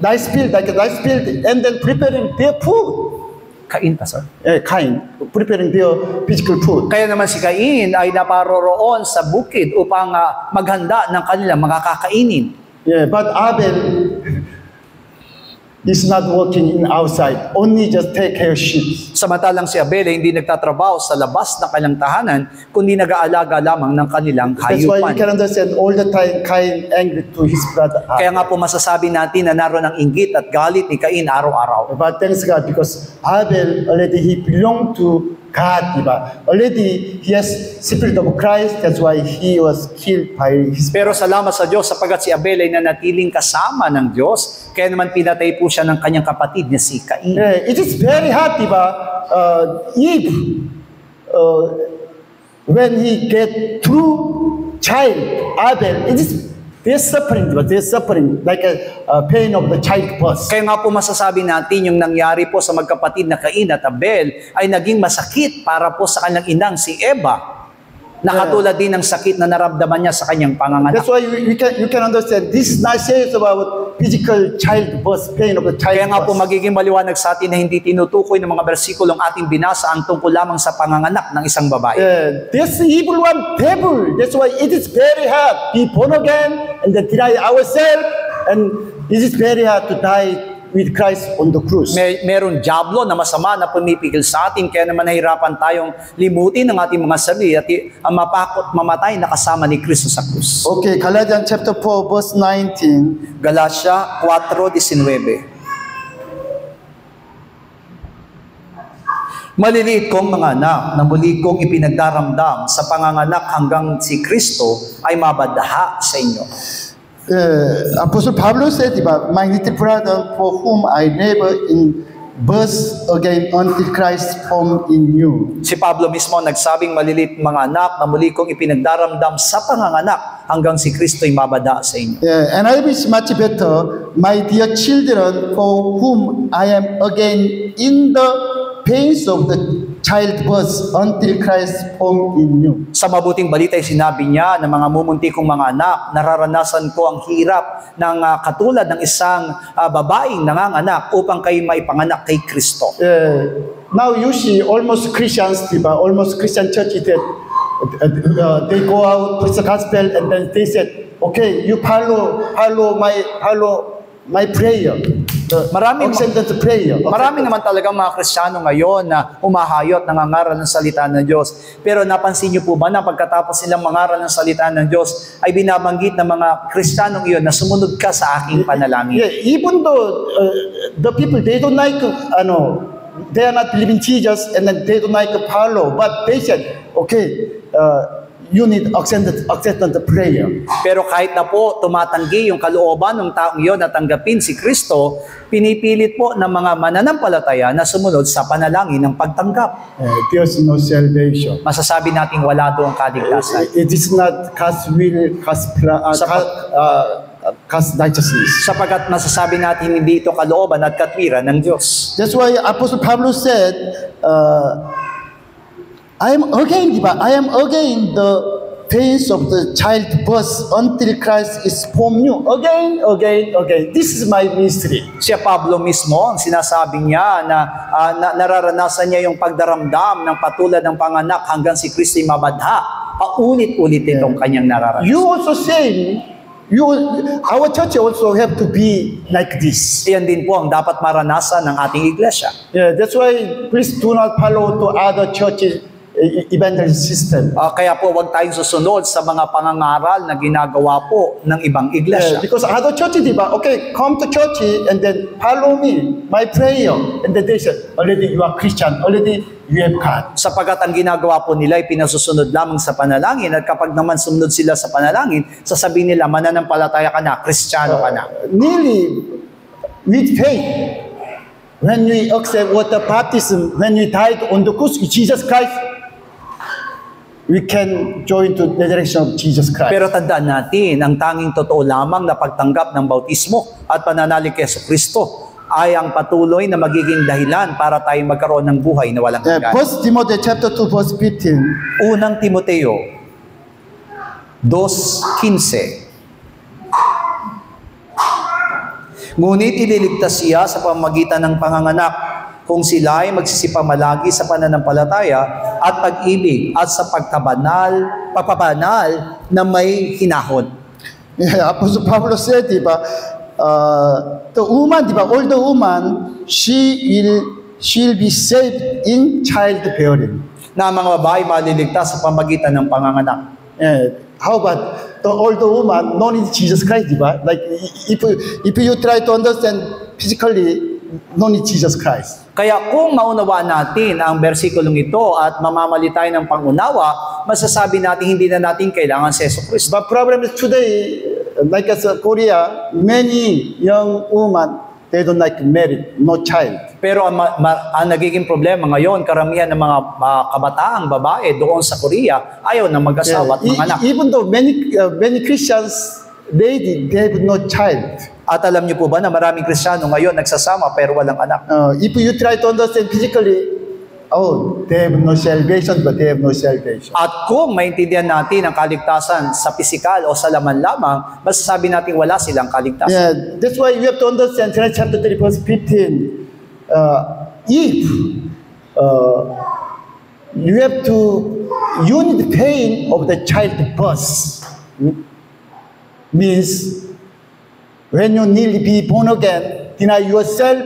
rice field, like a rice field, and then preparing their food. Cain pa, sir? Cain, preparing their physical food. Kaya naman si Cain ay naparoroon sa bukid upang maghanda ng kanilang mga kakainin. Yeah, but Abel is not working in outside, only just take care of sheep. Samantalang si Abel ay hindi nagtatrabaho sa labas ng kanilang tahanan, kundi nag-aalaga lamang ng kanilang That's why you hayupan. can understand all the time Cain angry to his brother Kaya Abel. nga po masasabi natin na naroon ang inggit at galit ni Cain araw-araw. But thanks God because Abel already he belonged to God, diba? Already he has spirit of Christ. That's why he was killed by his. Pero salamat sa Diyos sapagkat si Abel ay nanatiling kasama ng Diyos, kaya naman pinatay po siya ng kanyang kapatid na si Cain. Yeah, it is very hard, diba? If when he get true child Abel, it is they're suffering, but they're suffering like a pain of the childbirth. Kaya nga po masasabi natin yung nangyari po sa magkapatid na Cain at Abel ay naging masakit para po sa kanyang inang si Eva. Nakatulad din ng sakit na naramdaman niya sa kanyang panganganak. That's why you can understand this is not says about physical childbirth, pain of the Kaya nga po childbirth. magiging maliwanag sa atin na hindi tinutukoy ng mga bersikulong ating binasa ang tungkol lamang sa panganganak ng isang babae. This evil one, devil. That's why it is very hard be born again and then deny ourselves, and it is very hard to die with Christ on the cross. Meron diablo na masama na pumipigil sa atin, kaya naman nahirapan tayong limutin ang ating mga sarili at mapakot mamatay na kasama ni Kristo sa krus. Okay, Galatians chapter 4, verse 19. Galatia 4:19. Maliliit kong mga anak, na muli kong ipinagdaramdam sa panganganak hanggang si Kristo ay mabadaha sa inyo. Apostle Pablo said, my little brother, for whom I never in birth again until Christ formed in you. Si Pablo mismo nagsabing, maliliit mga anak, na muli kong ipinagdaramdam sa panganganak hanggang si Kristo ay mabadaha sa inyo. And I wish much better, my dear children, for whom I am again in the pains of the childbirth until Christ formed in you. Sa mabuting balita ay sinabi niya na mga mumunti kong mga anak, nararanasan ko ang hirap ng katulad ng isang babaeng nanganganak upang kayo maipanganak kay Kristo. Now you see almost Christians, almost Christian churches that they go out, preach the gospel, and then they said, okay, you follow my prayer. Marami Prayer. naman talaga mga Kristiyano ngayon na humahayot, nangangaral ng salita ng Diyos. Pero napansin niyo po ba na pagkatapos nilang mangaral ng salita ng Diyos, ay binabanggit ng mga Kristiyanong iyon na sumunod ka sa aking panalangin. Yeah, even though the people, they don't like, they are not believing Jesus, and then they don't like follow, but they said, okay, you need acceptance prayer. Pero kahit na po tumatanggi yung kalooban ng taong iyon na tanggapin si Kristo, pinipilit po ng mga mananampalataya na sumunod sa panalangin ng pagtanggap. There's no salvation. Masasabi natin wala doon kaligtasan. It is not God's will, God's righteousness. Sapagkat masasabi natin hindi ito kalooban at katwiran ng Diyos. That's why Apostle Pablo said, I am again the pains of the childbirth until Christ is formed new. Again, again, again. This is my mystery. Si Pablo mismo, ang sinasabi niya na nararanasan niya yung pagdaramdam ng patulad ng panganak hanggang si Kristo'y mabadha. Paulit-ulit itong kanyang nararanasan. You also say, our church also have to be like this. Iyan din po ang dapat maranasan ng ating iglesia. Yeah, that's why please do not follow to other churches evangelism system. Kaya po wag tayong susunod sa mga pangangaral na ginagawa po ng ibang iglesia. Because other churches, diba? Okay, come to church and then follow me, my prayer. And then they say, already you are Christian, already you have God. Sapagat ang ginagawa po nila ay pinasusunod lamang sa panalangin at kapag naman sumunod sila sa panalangin, sasabihin nila, mananampalataya ka na, Kristiyano ka na. Nearly with faith, when we accept water baptism, when we died on the cross with Jesus Christ, we can join to the direction of Jesus Christ. Pero tandaan natin, ang tanging totoo lamang na pagtanggap ng bautismo at pananalig kay Kristo ay ang patuloy na magiging dahilan para tayo magkaroon ng buhay na walang hanggan. 1 Timothy chapter 2 verse 15. Unang Timoteo 2:15. Ngunit ililigtas siya sa pamamagitan ng panganganak kung sila ay magsisipamalagi sa pananampalataya at pag-ibig at sa pagpabanal na may hinahon. Yeah, Apostle Pablo said, diba, the woman, diba, older woman, she'll be saved in childbearing. Na ang mga babae maliligtas sa pamamagitan ng panganganak. Yeah. How about the older woman, no need Jesus Christ, diba? Like, if you try to understand physically, no need Jesus Christ. Kaya kung maunawaan natin ang bersikulong ito at mamamali tayo ng pangunawa, masasabi natin hindi na natin kailangan si Jesucristo. But problem is today, like as Korea, many young women, they don't like married, no child. Pero ang nagiging problema ngayon, karamihan ng mga kabataang babae doon sa Korea, ayaw na mag-asawa at manganak. Even though many Christians, they have no child. At alam niyo po ba na maraming Kristiyano ngayon nagsasama pero walang anak? If you try to understand physically, they have no salvation, but they have no salvation. At kung maintindihan natin ang kaligtasan sa pisikal o sa laman lamang, masasabi natin wala silang kaligtasan. Yeah, that's why you have to understand chapter 3 verse 15. If you have to unit the pain of the childbirth, means when you nearly be born again, deny yourself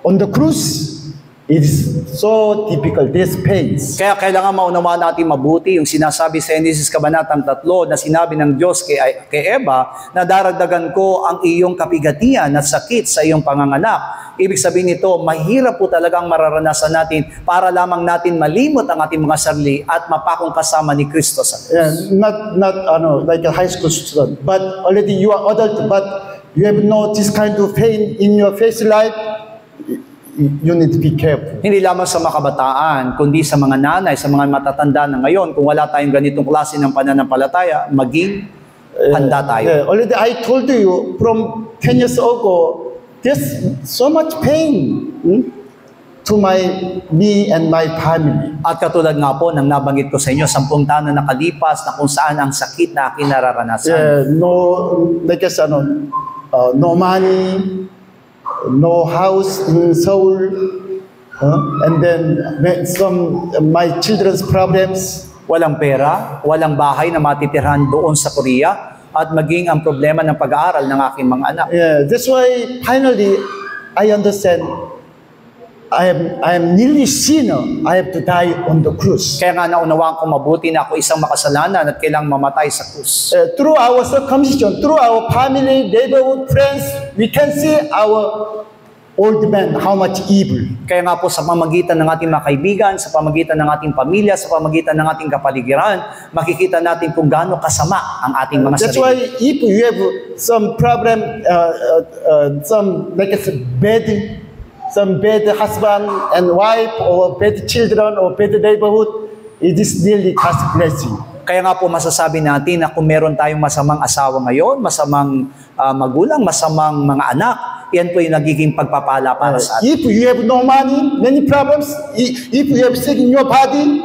on the cross, it is so difficult, there's pains. Kaya kailangan maunawaan natin mabuti yung sinasabi sa Genesis Kabanatang 3 na sinabi ng Diyos kay Eva na daragdagan ko ang iyong kapigatian at sakit sa iyong panganganak. Ibig sabihin nito, mahirap po talagang mararanasan natin para lamang natin malimot ang ating mga sarili at mapakong kasama ni Kristo sa Diyos. Yeah, not like a high school student, but already you are adult, but you have no this kind of pain in your face life. You need to be careful. Hindi lamang sa makabataan, kundi sa mga nanay, sa mga matatanda na ngayon, kung wala tayong ganitong klase ng pananampalataya, maging handa tayo. Yeah, already I told you from 10 years ago, there's so much pain to me and my family. At katulad nga po ng nabanggit ko sa inyo, 10 taon na nakalipas na kung saan ang sakit na aking nararanasan. Yeah, no money, no house in Seoul, and then my children's problems. Walang pera, walang bahay na matitirhan doon sa Korea, at maging ang problema ng pag-aaral ng aking mga anak. Yeah, that's why finally I understand I am nearly sinner. I have to die on the cross. Kaya nga naunawaan ko mabuti na ako isang makasalanan at kailangang mamatay sa krus. Through our circumcision, through our family, neighborhood, friends, we can see our old man, how much evil. Kaya nga po sa pamagitan ng ating mga kaibigan, sa pamagitan ng ating pamilya, sa pamagitan ng ating kapaligiran, makikita natin kung gaano kasama ang ating mga That's sarili. why if you have some problem, some bad husband and wife, or bad children, or bad neighborhood, it is really God's blessing. Kaya nga po masasabi natin na kung meron tayong masamang asawa ngayon, masamang magulang, masamang mga anak, yan po yung nagiging pagpapala para sa atin. If you have no money, many problems, if you have sick in your body,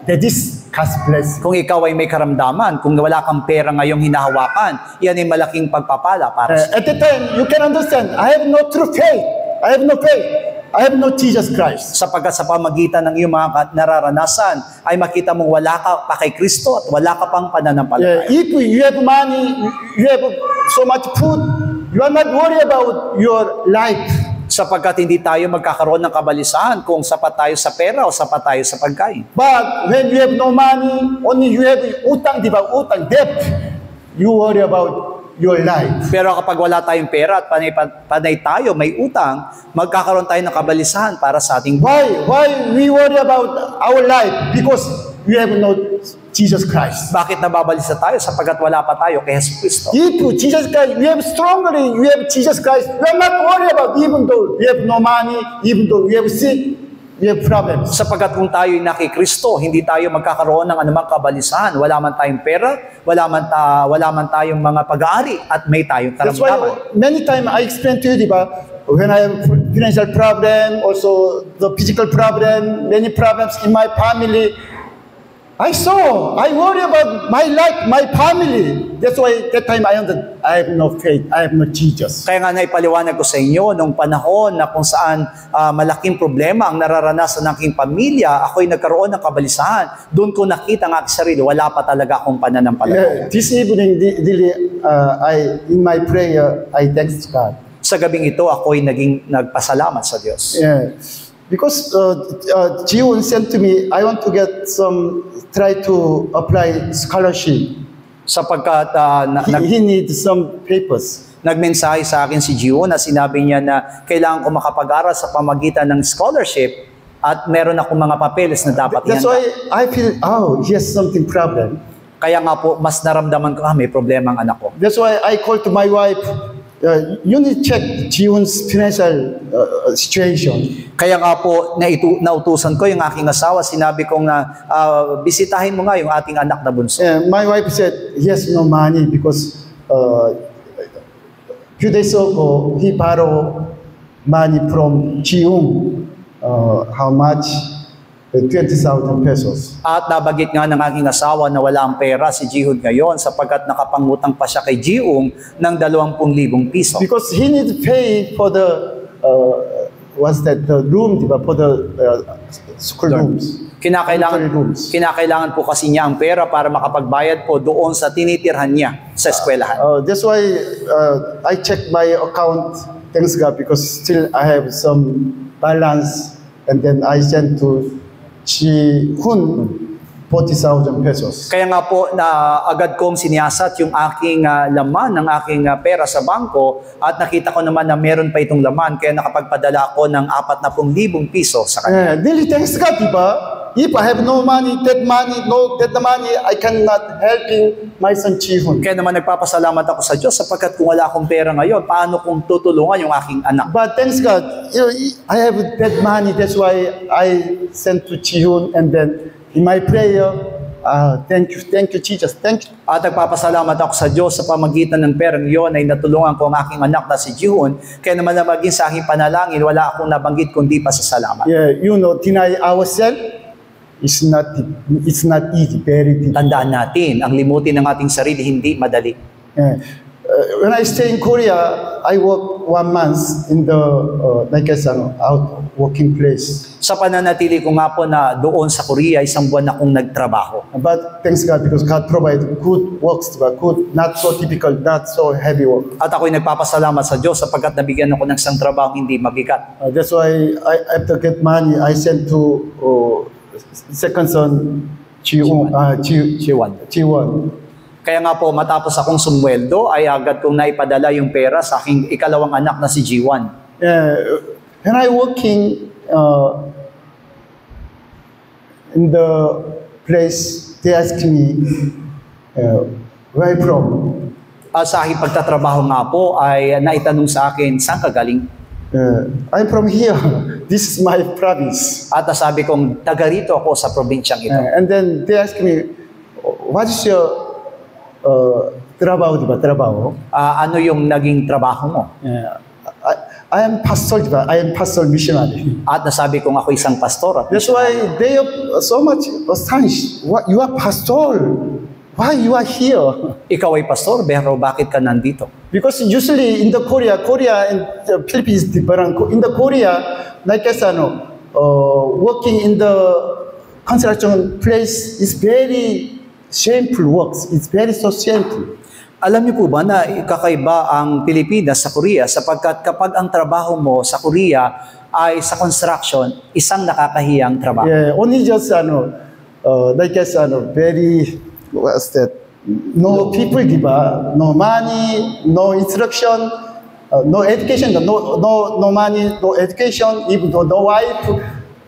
that is God's blessing. Kung ikaw ay may karamdaman, kung wala kang pera ngayong hinahawakan, yan ay malaking pagpapala para sa At the time, you can understand, I have no true faith. I have no faith. I have no Jesus Christ. sapagkat sa pamagitan ng iyong mga nararanasan ay makita mong wala ka pa kay Kristo at wala ka pang pananampalataya. If you have money, you have so much food, you are not worried about your life. Sapagkat hindi tayo magkakaroon ng kabalisahan kung sapat tayo sa pera o sapat tayo sa pagkain. But when you have no money, only you have utang, di ba? Utang, debt. You worry about your life. Pero kapag wala tayong pera at panay tayo, may utang, magkakaroon tayo ng kabalisahan para sa ating buhay. Why we worry about our life? Because we have no Jesus Christ. Bakit nababalisa tayo? Sapagkat wala pa tayo kay Jesus Kristo. If Jesus Christ, we have strongly, we have Jesus Christ, we are not worried about even though we have no money, even though we have sick, we have problems. Sapagkat kung tayo ay nakikristo, hindi tayo magkakaroon ng anumang kabalisahan. Wala man tayong pera, wala man tayong mga pag-aari, at may tayong That's karamdaman. why many times I explain to you, diba, when I have financial problem, also the physical problem, many problems in my family, I worry about my life, my family. That's why that time I understand, I have no faith, I have no Jesus. Kaya nga naipaliwanag ko sa inyo, nung panahon na kung saan malaking problema ang nararanasan ng aking pamilya, ako'y nagkaroon ng kabalisahan. Doon ko nakita ang aking sarili, wala pa talaga akong pananampalataya. This evening, really, in my prayer, I thank God. Sa gabing ito, ako'y nagpasalamat sa Diyos. Yeah. Because Jiwon sent to me, I want to try to apply scholarship. Sapagkat He needs some papers. nagmensahe sa akin si Gio na sinabi niya na kailangan ko makapag-aral sa pamagitan ng scholarship at meron akong mga papeles na dapat That's ihanda. why I feel, he has something problem. Kaya nga po, mas naramdaman ko, may problema ang anak ko. That's why I called to my wife, you need to check Jiwon's financial situation. Kaya nga po, nautusan ko yung aking asawa, sinabi kong bisitahin mo nga yung ating anak na bunso. My wife said, he has no money because few days ago, he borrowed money from Jiwon. How much? 20,000 pesos. At nabagit nga ng aking asawa na wala ang pera si Jihud ngayon sapagkat nakapangutang pa siya kay Jiung ng 20,000 piso. Because he need to pay for the the room, diba? For the school rooms. Kinakailangan po kasi niya ang pera para makapagbayad po doon sa tinitirhan niya sa eskwelahan. That's why I check my account, thanks God, because still I have some balance, and then I sent to Ji-hun 40,000 pesos. Kaya nga po na agad kong siniyasat yung aking laman ng aking pera sa bangko at nakita ko naman na meron pa itong laman kaya nakapagpadala ako ng 40,000 piso sa kanya. Really thanks God, diba? If I have no money, that money, I cannot helping my son Ji-hun. Kaya naman nagpapasalamat ako sa Diyos sapagkat kung wala akong pera ngayon, paano kong tutulungan yung aking anak? But thanks God, I have that money, that's why I sent to Ji-hun, and then in my prayer, thank you Jesus, thank you. At nagpapasalamat ako sa Diyos sa pamagitan ng perang iyon ay natulungan ko ang aking anak na si Jihun. Kaya naman na maging sa aking panalangin, wala akong nabanggit kundi pa sa salamat. Yeah, deny ourselves, it's not easy, very difficult. Tandaan natin, ang limutin ng ating sarili hindi madali. Yeah. When I stay in Korea, I work 1 month in the out working place. Sa pananatili ko nga po na doon sa Korea, 1 buwan akong nagtrabaho. But thanks God because God provide good works, but good, not so difficult, not so heavy work. At ako'y nagpapasalamat sa Diyos sapagkat nabigyan ako ng isang trabaho hindi mabigat. That's why after get money, I sent to second son, Ji-won. Kaya nga po, matapos akong sumweldo, ay agad kong naipadala yung pera sa aking ikalawang anak na si Jiwan. When I working in the place, they ask me, where are you from? Sa aking pagtatrabaho nga po, ay naitanong sa akin, saan ka galing? I'm from here. This is my province. At sabi kong, taga rito ako sa probinsyang ito. And then they ask me, what is your trabaho, diba? Trabaho? Ano yung naging trabaho mo? I am pastor, I am pastor missionary. At nasabi kong ako isang pastor. At That's why they are so much astonished. What, you are pastor? Why you are here? ikaw ay pastor, pero bakit ka nandito? Because usually in the Korea and the Philippines different. In the Korea, like I said, working in the construction place is very shameful works. It's very so shameful. Alam niyo po ba na kakaiba ang Pilipinas sa Korea sapagkat kapag ang trabaho mo sa Korea ay sa construction, isang nakakahiyang trabaho. Yeah, only just like I said, very what's that? No people give no money, no instruction, no education, no money, no education, even though no wife.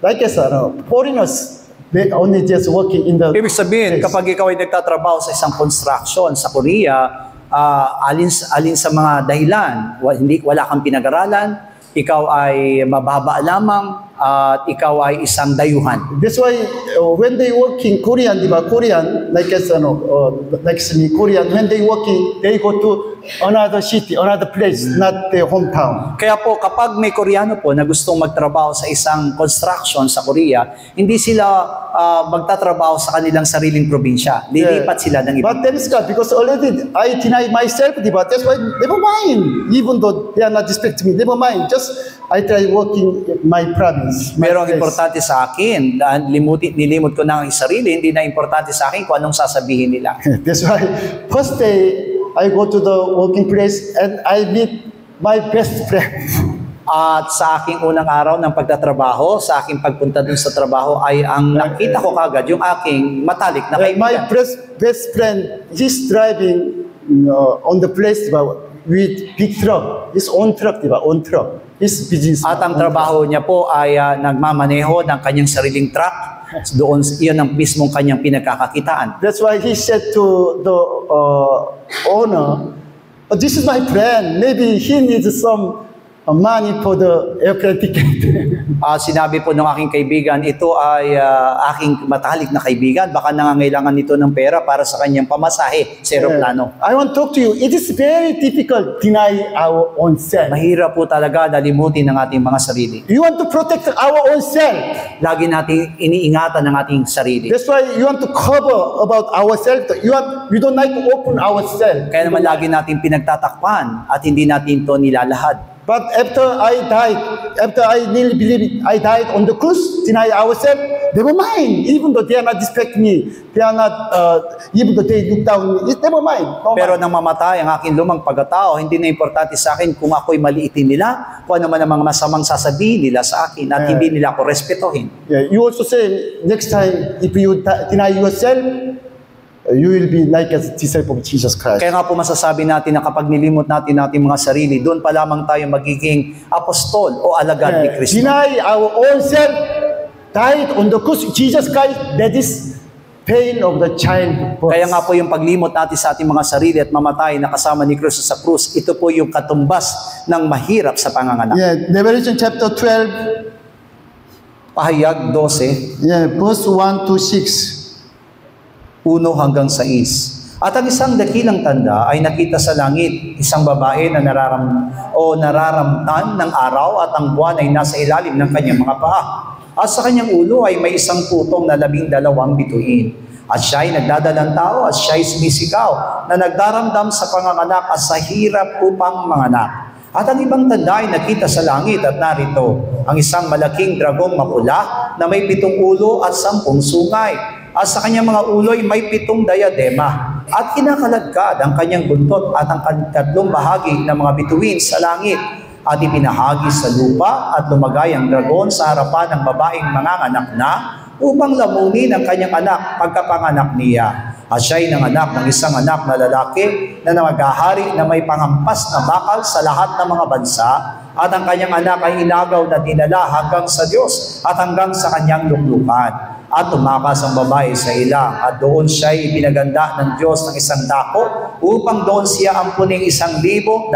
Like I said, foreigners, they only just working in the. Ibig sabihin, place. kapag ikaw ay nagtatrabaho sa isang construction sa Korea, alin sa mga dahilan, wala kang pinag-aralan, ikaw ay mababa lamang, at ikaw ay isang dayuhan. That's why when they work in Korean, like as like me, Korean, when they working, they go to another city, another place, not their hometown. Kaya po, kapag may Koreano po na gustong magtrabaho sa isang construction sa Korea, hindi sila magtatrabaho sa kanilang sariling probinsya. Lilipat sila ng iba. But thanks God, because already I deny myself, but that's why, never mind. Even though they are not respecting me, never mind. Just I try working my province. Pero ang importante sa akin, nilimot ko na ang sarili, hindi na importante sa akin kung anong sasabihin nila. That's why, first day, I go to the working place and I meet my best friend. At sa aking unang araw ng pagtatrabaho, sa aking pagpunta dun sa trabaho ay ang nakita ko kagad yung aking matalik na My kaibigan. best friend, he's driving on the place with big truck. His own truck, own truck. His business. At ang trabaho niya po ay nagmamaneho ng kanyang sariling truck. Doon, iyon ang mismong kanyang pinagkakakitaan. That's why he said to the owner, this is my friend. Maybe he needs some money for the airplane ticket. Sinabi po ng aking kaibigan, ito ay aking matalik na kaibigan. Baka nangangailangan nito ng pera para sa kanyang pamasahe sa aeroplano. I want to talk to you. It is very difficult to deny our own self. Mahirap po talaga nalimutin ang ating mga sarili. You want to protect our own self. Lagi nating iniingatan ang ating sarili. That's why you want to cover about ourselves. We don't like to open ourselves. Kaya naman lagi natin pinagtatakpan at hindi natin ito nilalahad. But after I died, after I nearly believe I died on the cross, deny ourselves, never mind. Even though they are not respect me, they are not, even though they look down, never mind. No Pero mind. nang mamatay ang aking lumang pagkatao, hindi na importante sa akin kung ako'y maliitin nila, kung ano man ang mga masamang sasabihin nila sa akin at hindi nila ako respetuhin. Yeah, you also say, next time, if you deny yourself, you will be like a disciple of Jesus Christ. Kaya nga po masasabi natin na kapag nilimot natin ating mga sarili, doon pa lamang tayo magiging apostol o alagad ni Kristo. Deny our own self, died on the cross, Jesus Christ, that is pain of the child. Kaya nga po yung paglimot natin sa ating mga sarili at mamatay na kasama ni Kristo sa krus, ito po yung katumbas ng mahirap sa panganganak. Yeah, Revelation chapter 12, Pahayag 12, verse 1 to 6. 1 hanggang 6. At ang isang dakilang tanda ay nakita sa langit, isang babae na nararamtan ng araw at ang buwan ay nasa ilalim ng kanyang mga paa. At sa kanyang ulo ay may isang putong na 12 bituin. At siya ay nagdadalang tao at siya ay sumisigaw na nagdaramdam sa panganganak at sa hirap upang manganak. At ang ibang tanda ay nakita sa langit at narito ang isang malaking dragong mapula na may 7 ulo at 10 sungay. At sa kanyang mga uloy may 7 diadema. At kinakalagkad ang kanyang buntot at ang 3 bahagi ng mga bituin sa langit. At ipinahagi sa lupa at lumagay ang dragon sa harapan ng babaeng manganganak na upang lamunin ang kanyang anak pagkapanganak niya. At siya ay nanganak ng isang anak na lalaki na maghahari na may pangampas na bakal sa lahat ng mga bansa. At ang kanyang anak ay inagaw na dinala hanggang sa Diyos at hanggang sa kanyang luklukan. At tumakas ang babae sa ilang at doon siya ipinaganda ng Diyos ng isang dako upang doon siya ampuning 1,260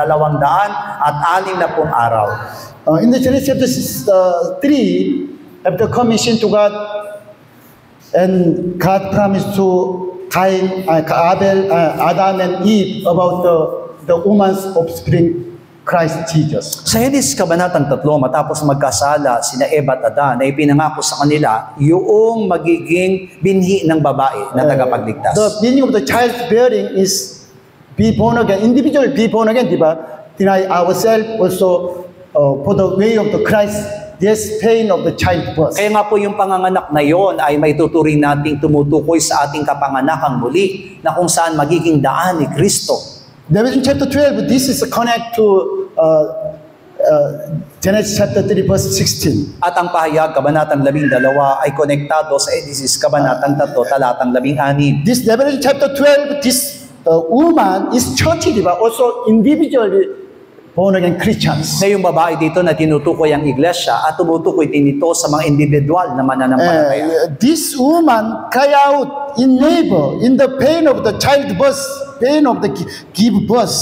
araw. In the Genesis chapter 3, after commission to God, and God promised to Cain, Abel, Adam and Eve about the woman's offspring Christ Jesus. Sa Henesis Kabanatang 3, matapos magkasala sina Eva at Adan, ay pinangako sa kanila yung magiging binhi ng babae na tagapagligtas. The meaning of the childbearing is be born again. Individual be born again, di ba? Deny ourselves also for the way of the Christ. This pain of the childbirth. Kaya nga po yung panganganak na yon ay may tuturing nating tumutukoy sa ating kapanganakang muli na kung saan magiging daan ni Kristo. In chapter 12, this is connect to Genesis chapter 3, verse 16. At ang pahayag, Kabanatang 12 ay konektado sa Henesis Kabanatang 3, talatang 16. This Revelation chapter 12, this woman is church, diba? Also individually born again Christians. Na yung babae dito na tinutukoy ang iglesia at tumutukoy din ito sa mga individual na mananampalataya. This woman cry out in labor, in the pain of the childbirth, pain of the give birth.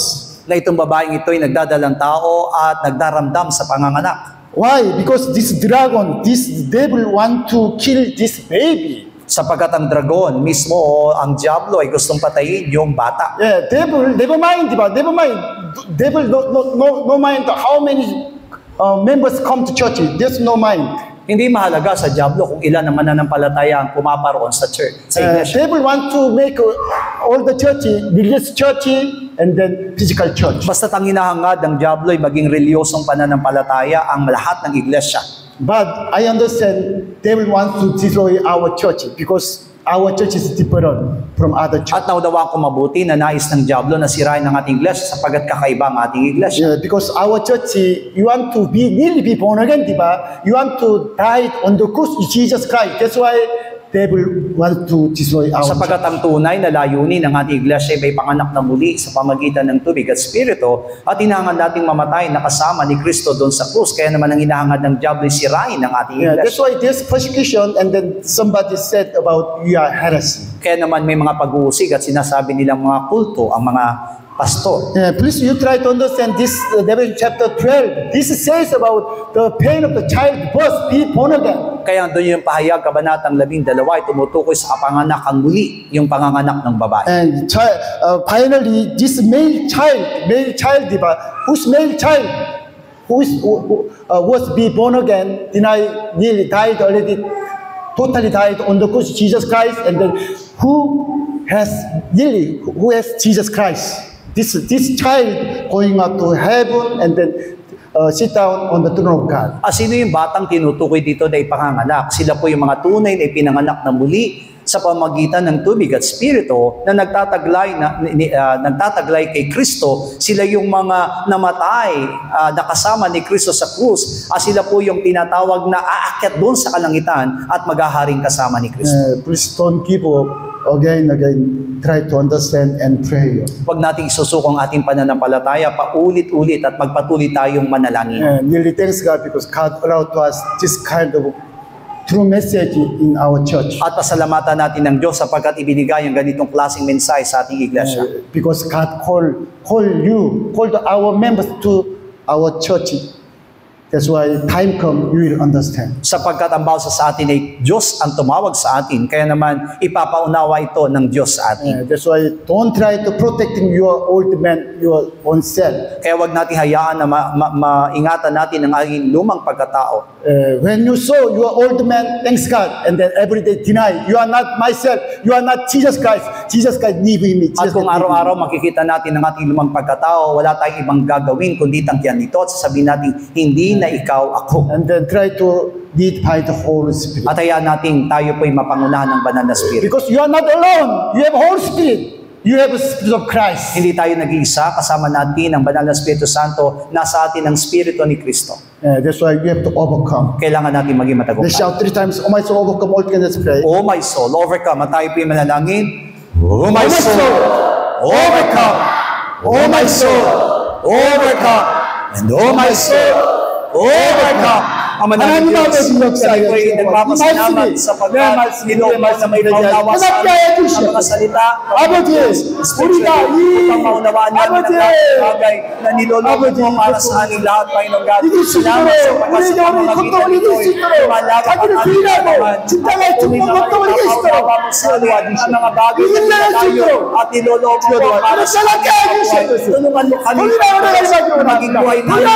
Na itong babaeng ito ay nagdadalang tao at nagdaramdam sa panganganak. Why? Because this dragon, this devil want to kill this baby. Sapagkat ang dragon mismo o ang diablo ay gustong patayin yung bata. Yeah, devil, never mind, diba? Never mind. Devil, no mind how many members come to church. There's no mind. Hindi mahalaga sa diablo kung ilan ang mananampalataya ang pumaparoon sa church, sa iglesia. Devil want to make all the church, religious church, and then physical church. Basta't ang hinahangad ng diablo ay maging reliyosong pananampalataya ang lahat ng iglesia. But I understand devil wants to destroy our church because our church is different from other church. At naunawaan ko mabuti na nais ng diablo na sirain ang ating iglesia sapagkat kakaiba ang ating iglesia. Yeah, because our church, you want to really be born again, diba? You want to die on the cross of Jesus Christ. That's why devil wants to destroy our Sapagkat ang tunay na layunin ng ating iglesia ay may panganak na muli sa pamagitan ng tubig at spirito at hinahangad nating mamatay na kasama ni Kristo doon sa krus. Kaya naman ang hinahangad ng diablo ay sirain ang ating iglesia. That's why there's persecution and then somebody said about you are heresy. Kaya naman may mga pag-uusig at sinasabi nilang mga kulto ang mga pastor. Yeah, please you try to understand this Revelation chapter 12. This says about the pain of the childbirth, be born again. Kaya doon yung pahayag, Kabanatang 12 ay tumutukoy sa kapanganakang muli, yung panganganak ng babae. And finally, this male child, diba? Whose male child, who was be born again, nearly died already, totally died on the cross, Jesus Christ, and then who has Jesus Christ? This child going up to heaven and then sit down on the throne of God. Sino yung batang tinutukoy dito na ipanganganak? Sila po yung mga tunay na ipinanganak na muli sa pamagitan ng tubig at spirito na nagtataglay kay Kristo. Sila yung mga namatay nakasama ni Kristo sa krus. Sila po yung tinatawag na aakyat doon sa kalangitan at maghaharing kasama ni Kristo. Please don't give up. Again, try to understand and pray. Huwag nating isusukong ating pananampalataya, paulit-ulit at magpatuloy tayong manalangin. Really thanks God because God allowed to us this kind of true message in our church. At pasalamatan natin ng Diyos sapagkat ibinigay ang ganitong klaseng mensahe sa ating iglesia. Because God called our members to our church. That's why time come, you will understand. Sapagkat ang bawat sa atin ay Diyos ang tumawag sa atin, kaya naman ipapaunawa ito ng Diyos sa atin. That's why don't try to protecting your old man, your own self. Kaya wag nating hayaan na maingatan natin ang ating lumang pagkatao. When you saw your old man, thanks God, and then every day deny, you are not myself, you are not Jesus Christ. Jesus Christ live in me. At kung araw-araw makikita natin ang ating lumang pagkatao, wala tayong ibang gagawin kundi tanggihan ito at sasabihin natin, hindi na ikaw ako. And then try to lead by the Holy Spirit. At hayaan natin tayo po'y mapangunahan ng banal na Spirit. Because you are not alone. You have Holy Spirit. You have the Spirit of Christ. Hindi tayo nag-iisa, kasama natin ang banal na Espiritu Santo, nasa atin ang Espiritu ni Kristo. That's why we have to overcome. Kailangan natin maging Let's matagumpay. shout 3 times, oh my soul, overcome all can let's pray. Oh my soul, overcome. At tayo po'y manalangin. Oh my soul, overcome. Oh my soul, overcome. And oh my soul, overcome. Ama namin Diyos, kami po'y nagpapasalamat sapagkat niloob mo na may paunawa sa amin ang mga salita ng Diyos. Spiritually, upang maunawaan namin ang lahat ng bagay na niloloob mo para sa aming lahat, Panginoong God. Salamat sapagkat sa pamamagitan nito'y lumalapad ang aming katawan. Paunawa mo sa amin ang mga bagay na nilalayo at niloloob mo para sa aming katawan. Tulungan mo kami na maging buhay namin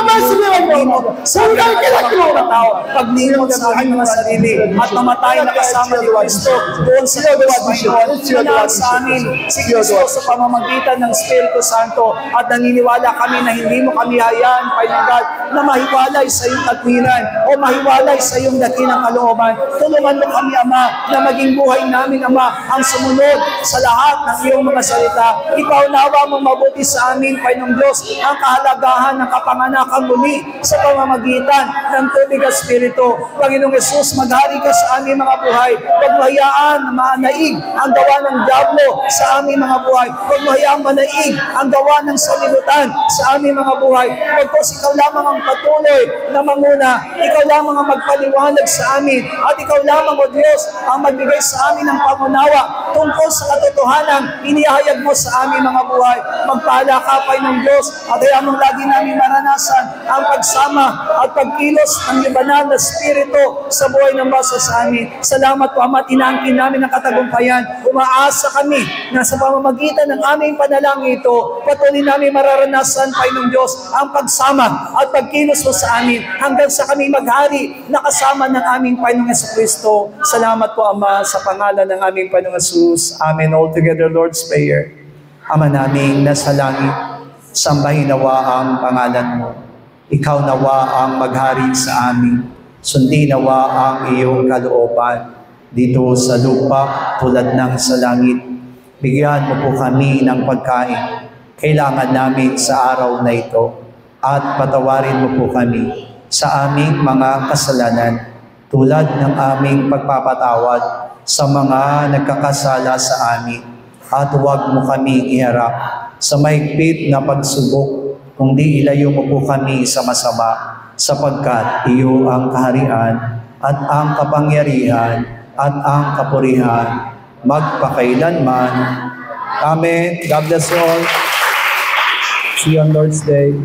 sa aming mga tao, paglingon sa aming mga sarili at mamatay na kasama ni Kristo doon sa tuwad Panginoon. Inahan sa amin si Kristo sa pamamagitan ng Espiritu Santo at naniniwala kami na hindi mo kami hayaan, Panginoon God, na mahiwalay sa iyong katwiran o mahiwalay sa iyong dakilang kalooban. Tulungan mo kami, Ama, na maging buhay namin, Ama, ang sumunod sa lahat ng iyong mga salita. Ipaunawa mo mabuti sa amin, Panginoong Diyos, ang kahalagahan ng kapanganakang muli sa pamamagitan ng tubig at Espiritu. Panginoong Jesus, maghari ka sa aming mga buhay. Huwag mo hayaan na manaig ang gawa ng diablo sa aming mga buhay. Huwag mo hayaan manaig ang gawa ng salimutan sa aming mga buhay. Huwag po, ikaw lamang ang patuloy na manguna. Ikaw lamang ang magpaliwanag sa amin. At ikaw lamang, O Diyos, ang magbigay sa amin ng pangunawa tungkol sa katotohanan inihayag mo sa aming mga buhay. Magpahala ka, Panginoong Diyos, at hayaan mong lagi namin maranasan ang pagsama at pagkilos ng libanal na Espiritu sa buhay ng basa sa amin. Salamat po, Ama, tinangkin namin ang katagumpayan. Umaasa kami na sa pamamagitan ng aming panalangin ito, patuloy namin mararanasan, Panginoong Diyos, ang pagsama at pagkilos mo sa amin hanggang sa kami maghari na kasama ng aming Panginoong Jesucristo. Salamat po, Ama, sa pangalan ng aming Panginoong Jesus. Amen. All together, Lord's Prayer. Ama naming nasa langit, sambahin nawa ang pangalan mo. Ikaw nawa ang maghari sa amin. Sundin nawa ang iyong kalooban dito sa lupa tulad ng sa langit. Bigyan mo po kami ng pagkain kailangan namin sa araw na ito at patawarin mo po kami sa aming mga kasalanan tulad ng aming pagpapatawad sa mga nagkakasala sa amin. At huwag mo kami iharap sa mahigpit na pagsubok, kundi ilayo mo po kami sa masama, sapagkat iyo ang kaharian at ang kapangyarihan at ang kapurihan magpakailanman. Amen. God bless you all. See you on Lord's Day.